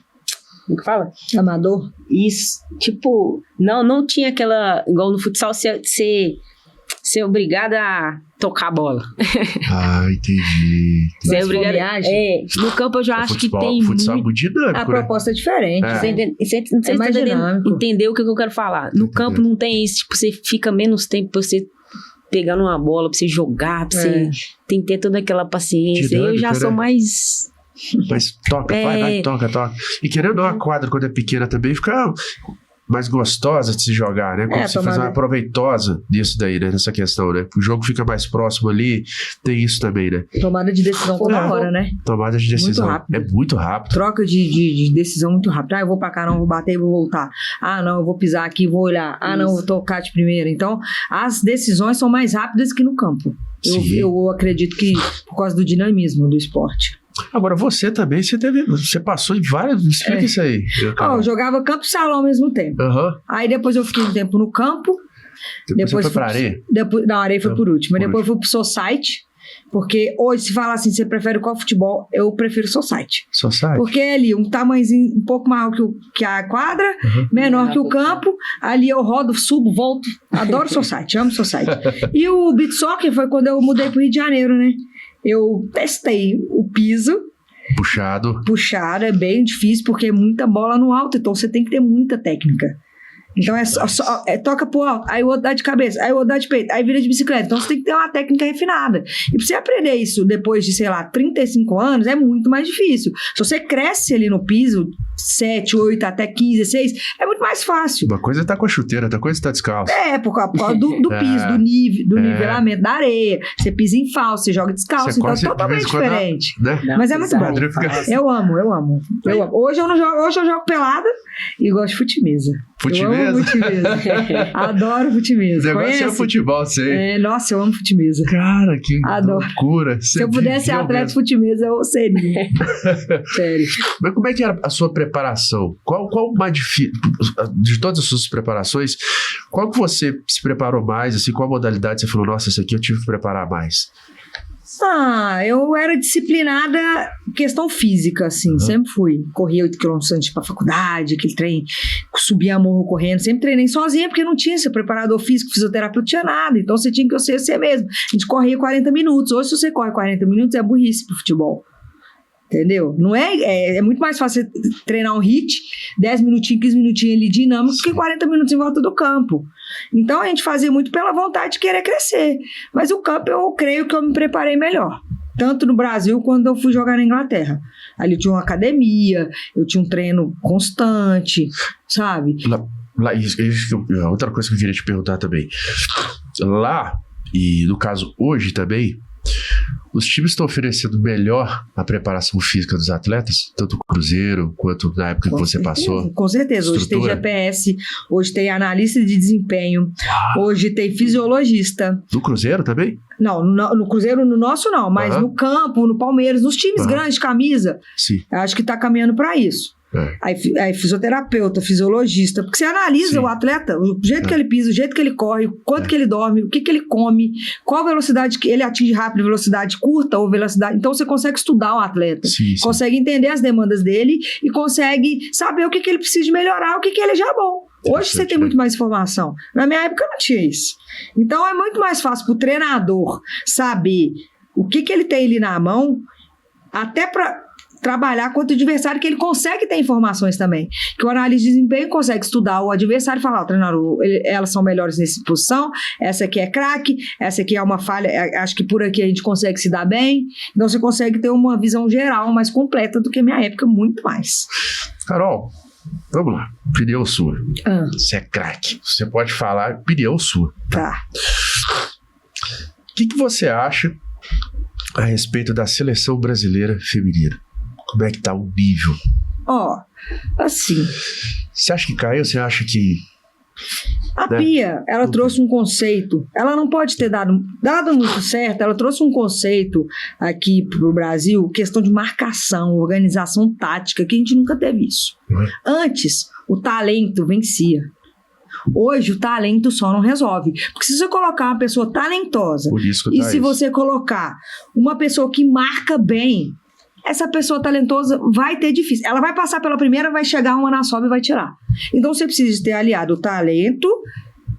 Como que fala? Amador? Isso. Tipo, não tinha aquela... Igual no futsal, ser obrigada a tocar a bola. Entendi. Ser obrigada. No campo eu já acho que tem futsal muito dinâmico, a proposta é diferente. Não sei se você entendeu o que eu quero falar. No campo não tem isso. Tipo, você fica menos tempo pra você pegar numa bola, pra você jogar, pra você... Tem que ter toda aquela paciência. Dinâmica, eu já sou mais... Mas toca, vai, toca. E querendo a quadra quando é pequena também fica mais gostosa de se jogar, né? Como você faz uma proveitosa disso daí, né? Nessa questão, né? O jogo fica mais próximo ali, tem isso também, né? Tomada de decisão toda hora, né? Tomada de decisão. Muito rápido. É muito rápido. Troca de decisão muito rápido. Eu vou pra cá, não, vou bater e vou voltar. Não, eu vou pisar aqui e vou olhar. Não, eu vou tocar de primeira. Então, as decisões são mais rápidas que no campo. Eu acredito que por causa do dinamismo do esporte. Agora, você também, você passou em várias... Explica isso aí. Eu jogava campo e salão ao mesmo tempo. Aí depois eu fiquei um tempo no campo. Depois você foi pra areia? Não, a areia foi por último. Depois eu fui pro society. Porque hoje, se fala assim, você prefere qual futebol? Eu prefiro society. Porque ali, um tamanhozinho um pouco maior que a quadra, menor que o campo. Ali eu rodo, subo, volto. Adoro society, amo society. E o beach soccer foi quando eu mudei pro Rio de Janeiro, né? Eu testei o piso. Puxado, é bem difícil porque é muita bola no alto, então você tem que ter muita técnica. Então toca pro alto, aí o outro dá de cabeça, aí o outro dá de peito, aí vira de bicicleta. Então você tem que ter uma técnica refinada. E pra você aprender isso depois de, 35 anos, é muito mais difícil. Se você cresce ali no piso, 7, 8, até 15, 16, é muito mais fácil. Uma coisa é tá com a chuteira, outra coisa é tá descalço. Por causa do piso, do nivelamento da areia. Você pisa em falso, você joga descalço, então é totalmente diferente. Mas é muito bom. Eu amo. Hoje eu jogo pelada e gosto de fute-mesa. Adoro fute-mesa. O negócio é futebol, sei. Nossa, eu amo fute-mesa. Cara, que loucura. Se eu pudesse ser atleta de fute-mesa, eu seria. Sério. Mas como é que era a sua preparação? Qual mais difícil, de todas as suas preparações, qual que você se preparou mais, assim, qual modalidade você falou, nossa, essa aqui eu tive que preparar mais? Eu era disciplinada questão física, assim, sempre fui. Corria 8 km antes pra faculdade, aquele trem, subia morro correndo, sempre treinei sozinha, porque não tinha esse preparador físico, fisioterapeuta, não tinha nada, então você tinha que ser você mesmo. A gente corria 40 minutos, hoje se você corre 40 minutos é burrice pro futebol. Entendeu? Não é muito mais fácil você treinar um HIIT, 10 minutinhos, 15 minutinhos ali dinâmico, que 40 minutos em volta do campo. Então a gente fazia muito pela vontade de querer crescer. Mas o campo eu creio que eu me preparei melhor. Tanto no Brasil quanto eu fui jogar na Inglaterra. Ali eu tinha uma academia, eu tinha um treino constante, sabe? Lá, outra coisa que eu queria te perguntar também. Lá, e no caso hoje também, os times estão oferecendo melhor a preparação física dos atletas, tanto o Cruzeiro quanto na época que você passou? Com certeza. Hoje tem GPS, hoje tem analista de desempenho, hoje tem fisiologista. No Cruzeiro também? Não, no Cruzeiro, no nosso não, mas no campo, no Palmeiras, nos times grandes de camisa. Sim. Acho que está caminhando para isso. Aí fisioterapeuta, fisiologista, porque você analisa o atleta, o jeito que ele pisa, o jeito que ele corre, quanto que ele dorme, o que ele come, qual velocidade que ele atinge rápido, velocidade curta ou velocidade. Então você consegue estudar o atleta, consegue entender as demandas dele e consegue saber o que ele precisa de melhorar, o que ele já é bom. Hoje você tem muito mais informação. Na minha época não tinha isso. Então é muito mais fácil para o treinador saber o que ele tem ali na mão, até para trabalhar contra o adversário, que ele consegue ter informações também. Que o analista de desempenho consegue estudar o adversário e falar, treinador, elas são melhores nessa posição, essa aqui é craque, essa aqui é uma falha, acho que por aqui a gente consegue se dar bem. Então você consegue ter uma visão geral mais completa do que a minha época, muito mais. Carol, vamos lá, opinião sua. Você é craque, você pode falar, opinião sua. Tá. O que você acha a respeito da seleção brasileira feminina? Como é que tá o nível? Assim. Você acha que caiu? Você acha que... A Pia, ela trouxe um conceito. Ela não pode ter dado muito certo. Ela trouxe um conceito aqui pro Brasil, questão de marcação, organização tática, que a gente nunca teve isso. Antes, o talento vencia. Hoje, o talento só não resolve. Porque se você colocar uma pessoa talentosa e se você colocar uma pessoa que marca bem, essa pessoa talentosa vai ter difícil. Ela vai passar pela primeira, vai chegar uma na sobe e vai tirar. Então você precisa ter aliado o talento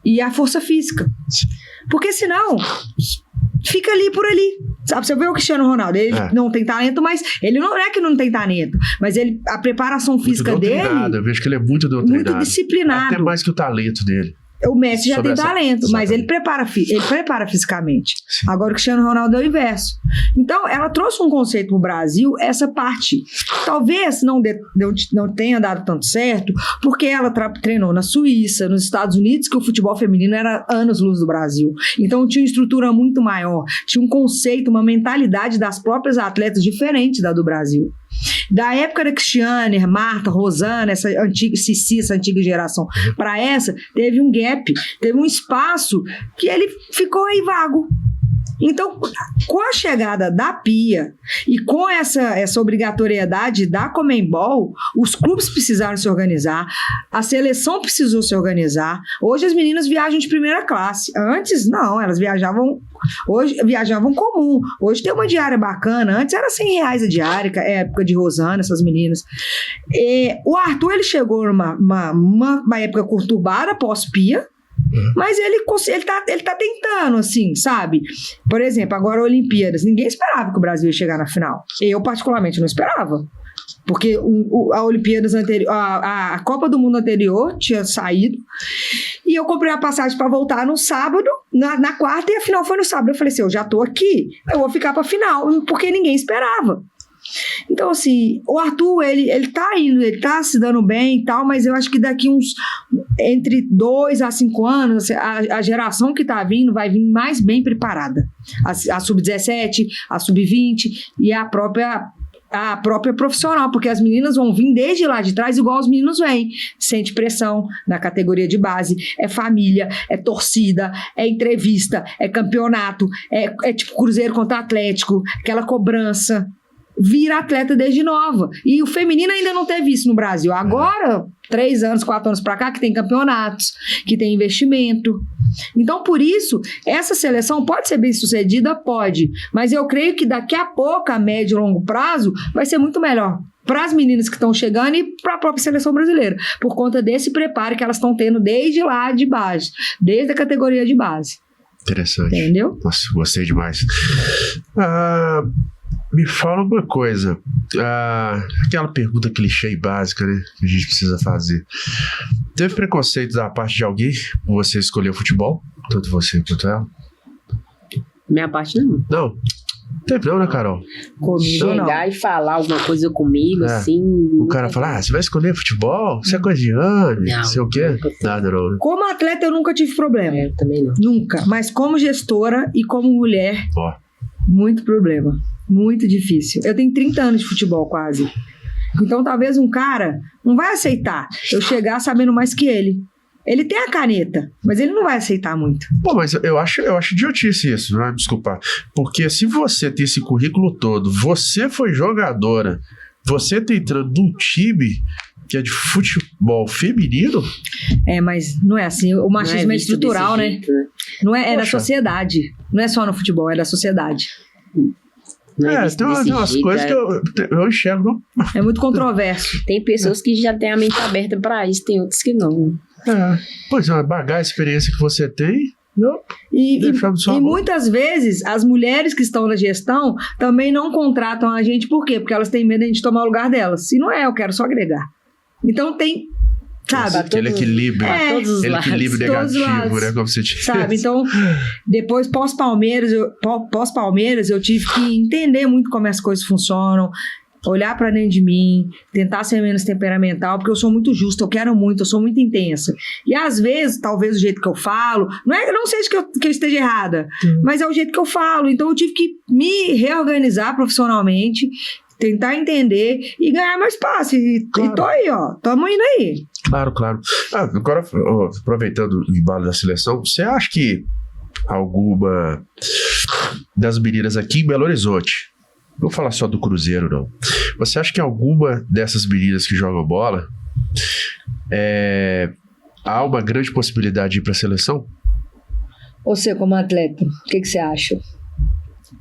e a força física. Porque senão, fica ali por ali. Sabe, você vê o Cristiano Ronaldo, ele não tem talento, mas ele não é que não tem talento, mas a preparação física dele... Eu vejo que ele é muito doutrinado. Muito disciplinado. Até mais que o talento dele. O Messi já tem talento, mas ele prepara fisicamente. Sim. Agora o Cristiano Ronaldo é o inverso. Então, ela trouxe um conceito pro Brasil, essa parte. Talvez não tenha dado tanto certo, porque ela treinou na Suíça, nos Estados Unidos, que o futebol feminino era anos-luz do Brasil. Então, tinha uma estrutura muito maior, tinha um conceito, uma mentalidade das próprias atletas diferente da do Brasil. Da época da Cristiane, Marta, Rosana, essa antiga geração, para essa, teve um gap, teve um espaço que ele ficou aí vago. Então, com a chegada da Pia e com essa obrigatoriedade da Conmebol, os clubes precisaram se organizar, a seleção precisou se organizar. Hoje as meninas viajam de primeira classe. Antes, não, elas viajavam comum. Hoje tem uma diária bacana. Antes era R$100 a diária, época de Rosana, essas meninas. O Arthur, ele chegou numa época conturbada, pós-Pia, mas ele tá tentando, assim, sabe? Por exemplo, agora Olimpíadas. Ninguém esperava que o Brasil ia chegar na final. Eu, particularmente, não esperava. Porque a Olimpíadas anterior, a Copa do Mundo anterior tinha saído. E eu comprei a passagem para voltar no sábado, na quarta, e a final foi no sábado. Eu falei assim, eu já tô aqui, eu vou ficar pra final, porque ninguém esperava. Então, assim, o Arthur, ele tá indo, ele tá se dando bem e tal, mas eu acho que daqui entre 2 a 5 anos, a geração que tá vindo vai vir mais bem preparada. A Sub-17, a Sub-20 e a própria profissional, porque as meninas vão vir desde lá de trás igual os meninos vêm. Sente pressão na categoria de base, é família, é torcida, é entrevista, é campeonato, é tipo Cruzeiro contra Atlético, aquela cobrança. Vira atleta desde nova. E o feminino ainda não teve isso no Brasil. Agora, 3 anos, 4 anos pra cá, que tem campeonatos, que tem investimento. Então, por isso, essa seleção pode ser bem sucedida? Pode. Mas eu creio que daqui a pouco, a médio e longo prazo, vai ser muito melhor para as meninas que estão chegando e para a própria seleção brasileira, por conta desse preparo que elas estão tendo desde lá de base, desde a categoria de base. Interessante. Entendeu? Nossa, gostei demais. Me fala uma coisa, aquela pergunta clichê e básica, né, que a gente precisa fazer. Teve preconceito da parte de alguém por você escolher o futebol? Tanto você quanto ela? Minha parte não. Não? Tem não, né, Carol? Comigo não. Chegar e falar alguma coisa comigo, assim... O cara fala, você vai escolher futebol? Você é coisa de ano? Não sei o quê? Nada não, né? Como atleta eu nunca tive problema. Eu também não. Nunca. Mas como gestora e como mulher, muito problema. Muito difícil. Eu tenho 30 anos de futebol quase. Então talvez um cara não vai aceitar eu chegar sabendo mais que ele. Ele tem a caneta, mas ele não vai aceitar muito. Pô, mas eu acho idiotice isso, não é? Desculpa. Porque se você tem esse currículo todo, você foi jogadora, você tá entrando num time que é de futebol feminino... Mas não é assim. O machismo é estrutural, né? Jeito, né? Não é da sociedade. Não é só no futebol, é da sociedade. Tem umas coisas que eu enxergo. É muito controverso. Tem pessoas que já têm a mente aberta pra isso, tem outras que não. Pois é, bagar a experiência que você tem, não. E muitas vezes as mulheres que estão na gestão também não contratam a gente, por quê? Porque elas têm medo de a gente tomar o lugar delas. E não é, eu quero só agregar. Então tem, sabe? Aquele equilíbrio. Aquele equilíbrio negativo, né? Como você disse. Sabe? Então, depois, pós-Palmeiras, eu tive que entender muito como as coisas funcionam. Olhar pra dentro de mim, tentar ser menos temperamental, porque eu sou muito justa, eu quero muito, eu sou muito intensa. E às vezes, talvez o jeito que eu falo, não seja que eu esteja errada, mas é o jeito que eu falo. Então eu tive que me reorganizar profissionalmente, tentar entender e ganhar mais espaço. E tô aí, tamo indo aí. Claro. Agora, aproveitando o embalo da seleção, você acha que alguma das meninas aqui em Belo Horizonte, não vou falar só do Cruzeiro, não. Você acha que alguma dessas meninas que jogam bola há uma grande possibilidade de ir para a seleção? Você, como atleta, o que você acha?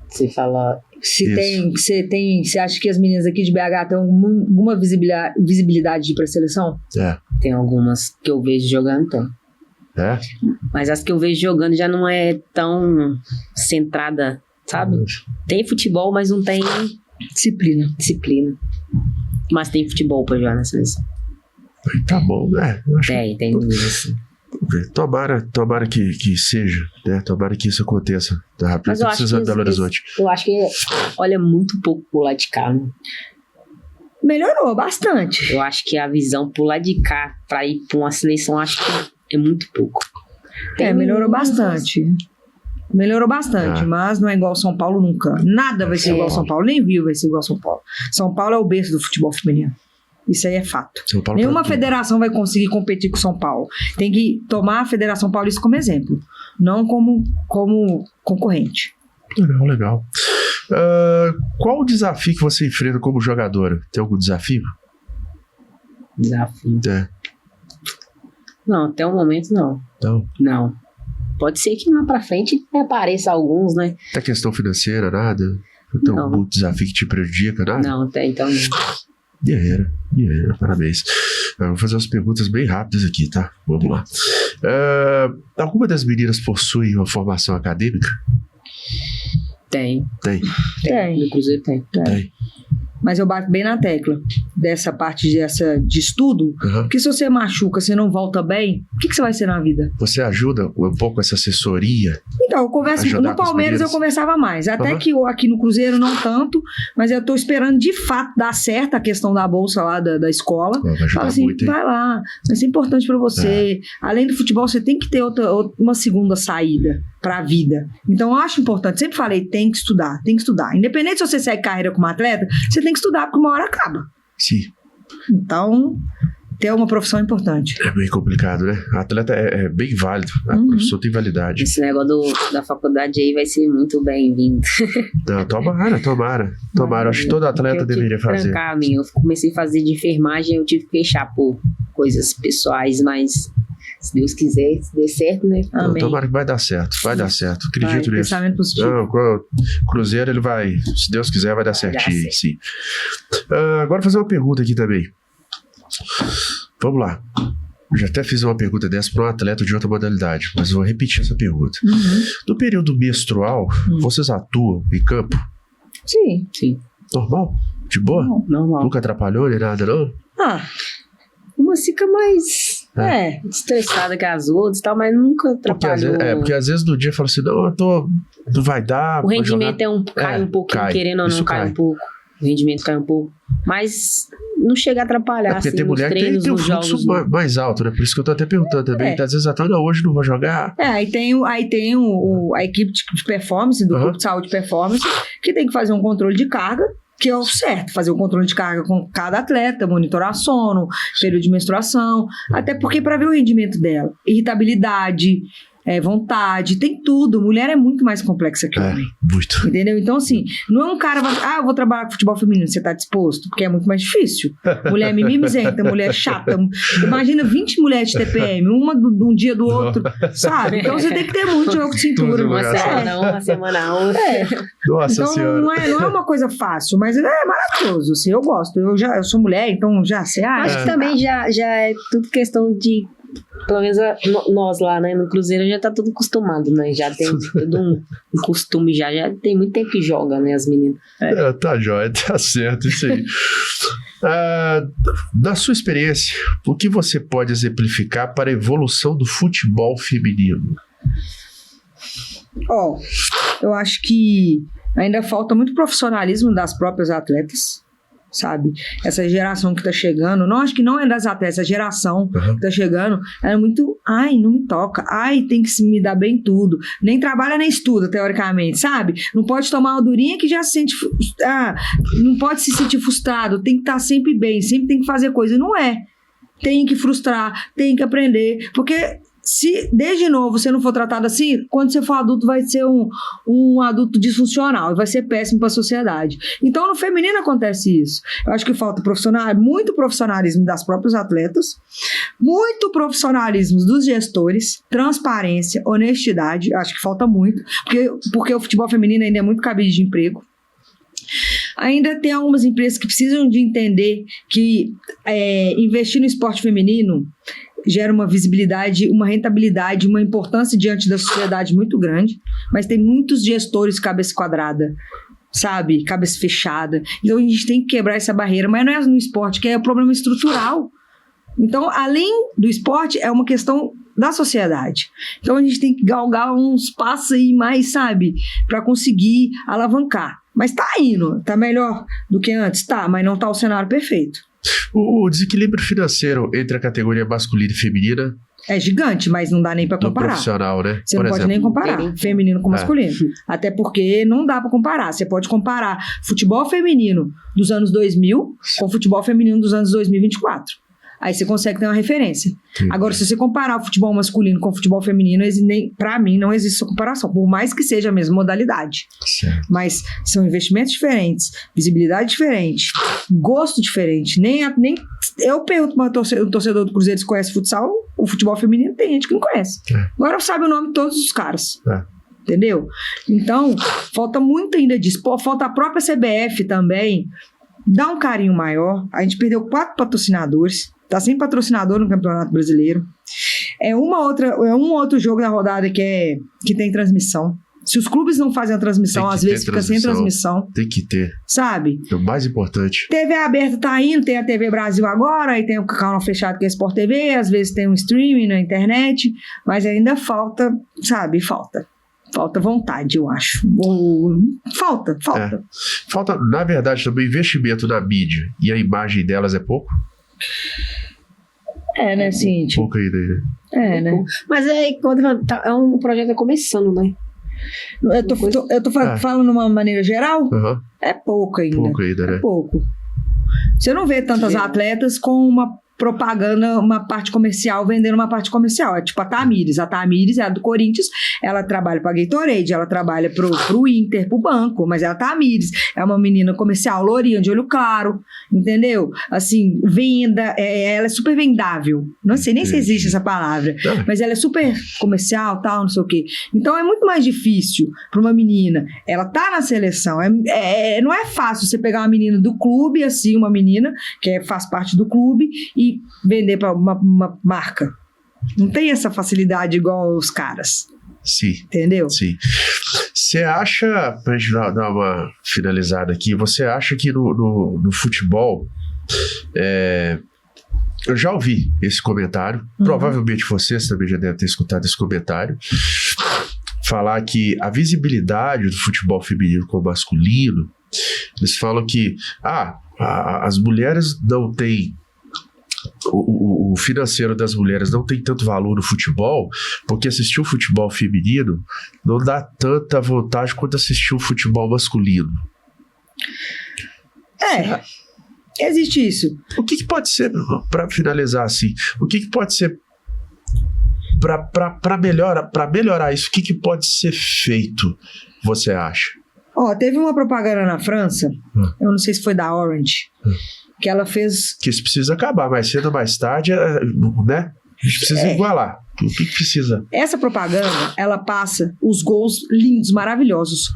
Você fala... Você acha que as meninas aqui de BH têm alguma visibilidade de ir para a seleção? Tem algumas que eu vejo jogando, tem. Mas as que eu vejo jogando já não é tão centrada, sabe? Tem futebol, mas não tem disciplina. Mas tem futebol pra jogar na seleção. Tá bom, né? Tem dúvidas. Tomara que seja, né? Tomara que isso aconteça. Mas eu acho que Belo Horizonte. Eu acho que olha muito pouco pro lado de cá, né? Melhorou bastante. Eu acho que a visão pro lado de cá pra ir pra uma seleção, acho que é muito pouco. Melhorou bastante. Mas não é igual São Paulo nunca. Nada vai ser igual São Paulo, nem Rio vai ser igual São Paulo. São Paulo é o berço do futebol feminino. Isso aí é fato. Nenhuma federação vai conseguir competir com São Paulo. Tem que tomar a Federação Paulista como exemplo, não como concorrente. Legal. Qual o desafio que você enfrenta como jogadora? Tem algum desafio? Desafio? Não, até o momento não. Não. Pode ser que lá pra frente apareça alguns, né? Tem questão financeira, nada? Tem algum desafio que te prejudica, nada? Não, até então não. Guerreira, parabéns. Eu vou fazer umas perguntas bem rápidas aqui, tá? Vamos lá. Alguma das meninas possui uma formação acadêmica? Tem. No Cruzeiro tem. Mas eu bato bem na tecla dessa parte de estudo, porque se você machuca, você não volta bem, o que você vai ser na vida? Você ajuda um pouco essa assessoria? Então, eu converso no Palmeiras, eu conversava mais. Até que aqui no Cruzeiro não tanto, mas eu tô esperando de fato dar certo a questão da bolsa lá da escola. Fala assim, muito, vai lá, vai ser importante pra você. Além do futebol, você tem que ter uma segunda saída pra vida. Então, eu acho importante. Sempre falei, tem que estudar. Independente se você segue carreira como atleta, você tem que estudar, porque uma hora acaba. Sim. Então, ter uma profissão é importante. É bem complicado, né? A atleta é bem válido. A profissão tem validade. Esse negócio da faculdade aí vai ser muito bem-vindo. Não, tomara. Acho que todo atleta deveria fazer. Eu comecei a fazer de enfermagem, eu tive que fechar por coisas pessoais, mas... Se Deus quiser, se der certo, né? Amém. Tomara que vai dar certo. Acredito nisso. Pensamento positivo. Não, o Cruzeiro, ele vai, se Deus quiser, vai dar certinho, sim. Agora fazer uma pergunta aqui também. Vamos lá. Eu já até fiz uma pergunta dessa para um atleta de outra modalidade, mas vou repetir essa pergunta. No período menstrual, vocês atuam em campo? Sim. Normal? De boa? Normal. Nunca atrapalhou nem nada, não? Uma fica mais Estressada com as outras e tal, mas nunca atrapalhou. Porque às vezes no dia fala assim, não vai dar. O rendimento cai um pouquinho, querendo ou não, cai um pouco. O rendimento cai um pouco. Mas não chega a atrapalhar. Porque assim, tem mulher que tem um fluxo mais alto, né? Por isso que eu tô até perguntando também. Às vezes até hoje não vou jogar. Aí tem a equipe de performance, do Grupo de Saúde Performance, que tem que fazer um controle de carga, que é o certo, fazer um controle de carga com cada atleta, monitorar sono, período de menstruação, até porque para ver o rendimento dela, irritabilidade, vontade, tem tudo. Mulher é muito mais complexa que homem. Muito. Entendeu? Então, assim, não é um cara, eu vou trabalhar com futebol feminino, você tá disposto? Porque é muito mais difícil. Mulher mimizenta, mulher chata. Imagina 20 mulheres de TPM, uma de um dia do outro, sabe? Então você tem que ter muito jogo de cintura. Uma semana outra. Nossa então, senhora. Não é uma coisa fácil, mas é maravilhoso. Assim, eu gosto. Eu sou mulher, então já sei. Acho que também já é tudo questão de. Pelo menos nós lá, né, no Cruzeiro já tá tudo acostumado, né, já tem todo um costume, já tem muito tempo que joga, né, as meninas. Tá jóia, tá certo, isso aí. Da sua experiência, o que você pode exemplificar para a evolução do futebol feminino? Eu acho que ainda falta muito profissionalismo das próprias atletas, sabe? Essa geração que tá chegando, não acho que não é das atletas, essa geração que tá chegando, ela é muito, não me toca, tem que me dar bem tudo, nem trabalha nem estuda, teoricamente, sabe? Não pode tomar uma durinha que já se sente, não pode se sentir frustrado, tem que estar sempre bem, sempre tem que fazer coisa, não é. Tem que frustrar, tem que aprender, porque se desde novo você não for tratado assim, quando você for adulto vai ser um adulto disfuncional e vai ser péssimo para a sociedade. Então no feminino acontece isso. Eu acho que falta muito profissionalismo das próprias atletas, muito profissionalismo dos gestores, transparência, honestidade, acho que falta muito, porque o futebol feminino ainda é muito cabide de emprego. Ainda tem algumas empresas que precisam de entender que investir no esporte feminino gera uma visibilidade, uma rentabilidade, uma importância diante da sociedade muito grande, mas tem muitos gestores cabeça quadrada, sabe? Cabeça fechada. Então a gente tem que quebrar essa barreira, mas não é no esporte, que é um problema estrutural. Então, além do esporte, é uma questão da sociedade. Então a gente tem que galgar uns passos aí mais, sabe? Para conseguir alavancar. Mas tá indo, tá melhor do que antes? Tá, mas não tá o cenário perfeito. O desequilíbrio financeiro entre a categoria masculina e feminina é gigante, mas não dá nem pra comparar. Profissional, né? Você não pode nem comparar feminino com masculino. Até porque não dá pra comparar. Você pode comparar futebol feminino dos anos 2000 com futebol feminino dos anos 2024. Aí você consegue ter uma referência. Entendi. Agora, se você comparar o futebol masculino com o futebol feminino, pra mim não existe essa comparação, por mais que seja a mesma modalidade. Certo. Mas são investimentos diferentes, visibilidade diferente, gosto diferente. Nem eu pergunto para o torcedor do Cruzeiro se conhece futsal, o futebol feminino tem gente que não conhece. Agora sabe o nome de todos os caras. Entendeu? Então, falta muito ainda disso. Falta a própria CBF também dar um carinho maior. A gente perdeu 4 patrocinadores. Tá sem patrocinador no Campeonato Brasileiro. É um outro jogo da rodada que tem transmissão. Se os clubes não fazem a transmissão, às vezes fica sem transmissão. Tem que ter. Sabe? É o mais importante. TV aberta tá indo, tem a TV Brasil agora, aí tem o canal fechado que é Sport TV, às vezes tem um streaming na internet, mas ainda falta, sabe? Falta vontade, eu acho. Falta. Falta, na verdade, também investimento na mídia. E a imagem delas é pouco? Né, Cíntia? Pouco ainda. Né? Mas quando é um projeto começando, né? Eu tô falando de uma maneira geral? É pouco ainda. Pouco ainda, né? É pouco. Você não vê tantas atletas com uma propaganda, uma parte comercial, vendendo uma parte comercial. É tipo a Tamires. A Tamires é a do Corinthians, ela trabalha pra Gatorade, ela trabalha pro Inter, pro banco, mas ela é a Tamires. É uma menina comercial, lourinha, de olho claro, entendeu? Assim, venda, ela é super vendável. Não sei nem se existe essa palavra, mas ela é super comercial, tal, não sei o quê. Então é muito mais difícil pra uma menina. Ela tá na seleção. Não é fácil você pegar uma menina do clube, assim, uma menina que faz parte do clube e vender para uma marca. Não tem essa facilidade igual os caras. Sim. Entendeu? Sim. Você acha, pra gente dar uma finalizada aqui, você acha que no futebol eu já ouvi esse comentário, provavelmente vocês também já devem ter escutado esse comentário, falar que a visibilidade do futebol feminino com o masculino, eles falam que as mulheres não têm, o financeiro das mulheres não tem tanto valor no futebol, porque assistir o futebol feminino não dá tanta vontade quanto assistir o futebol masculino. Existe isso. O que pode ser, para finalizar assim, o que pode ser para melhorar isso, o que pode ser feito, você acha? Teve uma propaganda na França, eu não sei se foi da Orange, que ela fez... Que isso precisa acabar, mais cedo ou mais tarde, né? A gente precisa igualar. O que precisa? Essa propaganda, ela passa os gols lindos, maravilhosos.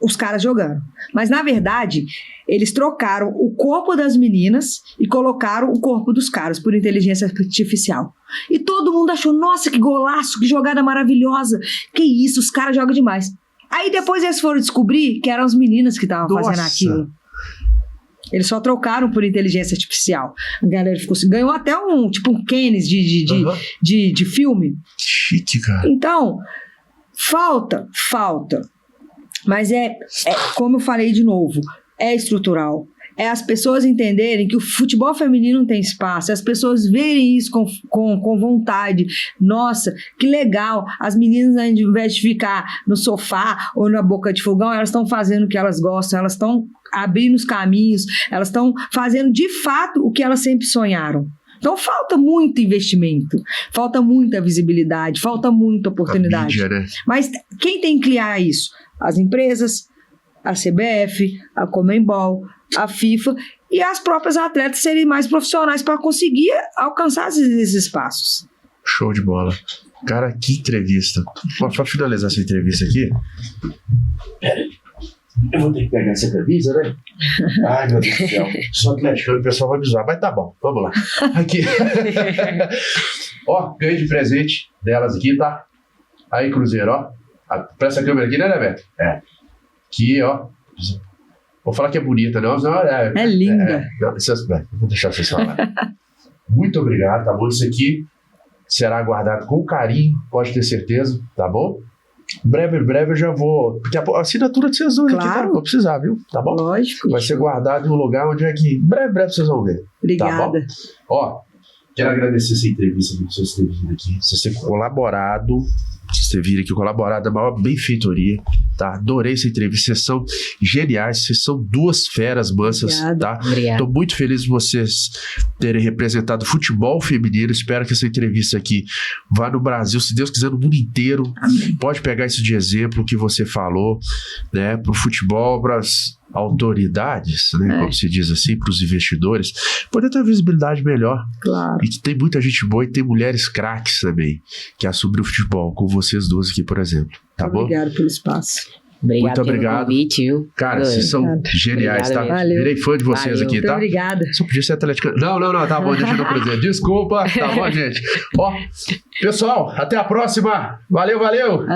Os caras jogando. Mas, na verdade, eles trocaram o corpo das meninas e colocaram o corpo dos caras por inteligência artificial. E todo mundo achou, nossa, que golaço, que jogada maravilhosa. Que isso, os caras jogam demais. Aí depois eles foram descobrir que eram as meninas que estavam fazendo aquilo. Eles só trocaram por inteligência artificial. A galera ficou assim, ganhou até um Kennedy de filme. Chique, cara. Então, falta. Mas como eu falei de novo, é estrutural. É as pessoas entenderem que o futebol feminino não tem espaço, as pessoas verem isso com vontade. Nossa, que legal, as meninas, ao invés de ficar no sofá ou na boca de fogão, elas estão fazendo o que elas gostam, elas estão abrindo os caminhos, elas estão fazendo de fato o que elas sempre sonharam. Então falta muito investimento, falta muita visibilidade, falta muita oportunidade. A mídia, né? Mas quem tem que criar isso? As empresas, a CBF, a Conmebol, a FIFA e as próprias atletas serem mais profissionais para conseguir alcançar esses espaços. Show de bola. Cara, que entrevista. Para finalizar essa entrevista aqui... Eu vou ter que pegar essa camisa, né? Ai, meu Deus do céu. Sou atleticano, o pessoal vai me zoar, mas tá bom, vamos lá. Aqui. Ganhei de presente delas aqui, tá? Aí, Cruzeiro, pra essa câmera aqui, né, Beto? Aqui, Vou falar que é bonita, não. É linda. Vou deixar vocês falarem. Muito obrigado, tá bom? Isso aqui será guardado com carinho, pode ter certeza, tá bom? Breve eu já vou... Porque a assinatura de vocês dois aqui, tá? Vou precisar, viu? Tá bom? Lógico. Vai ser guardado em um lugar onde é que... Breve vocês vão ver. Obrigada. Tá bom? Quero agradecer essa entrevista que vocês terem vindo aqui. Vocês terem colaborado. Vocês terem vindo aqui colaborado. A maior benfeitoria, tá? Adorei essa entrevista. Vocês são geniais. Vocês são duas feras mansas, tá? Obrigada. Tô muito feliz de vocês terem representado o futebol feminino. Espero que essa entrevista aqui vá no Brasil, se Deus quiser, no mundo inteiro. Amém. Pode pegar isso de exemplo que você falou, né? Pro futebol, pras autoridades, né? Como se diz assim, pros investidores, poder ter uma visibilidade melhor. Claro. E que tem muita gente boa e tem mulheres craques também que assumem o futebol, como vocês duas aqui, por exemplo. Tá bom? Obrigado pelo espaço. Obrigado muito obrigado pelo convite, viu? Cara, vocês são geniais, Obrigado, tá? valeu. Virei fã de vocês Valeu. aqui, tá? Muito obrigada. Só podia ser atleticano. Não, tá bom, deixa eu Cruzeiro. Desculpa, tá bom, gente? Pessoal, até a próxima. Valeu. Valeu.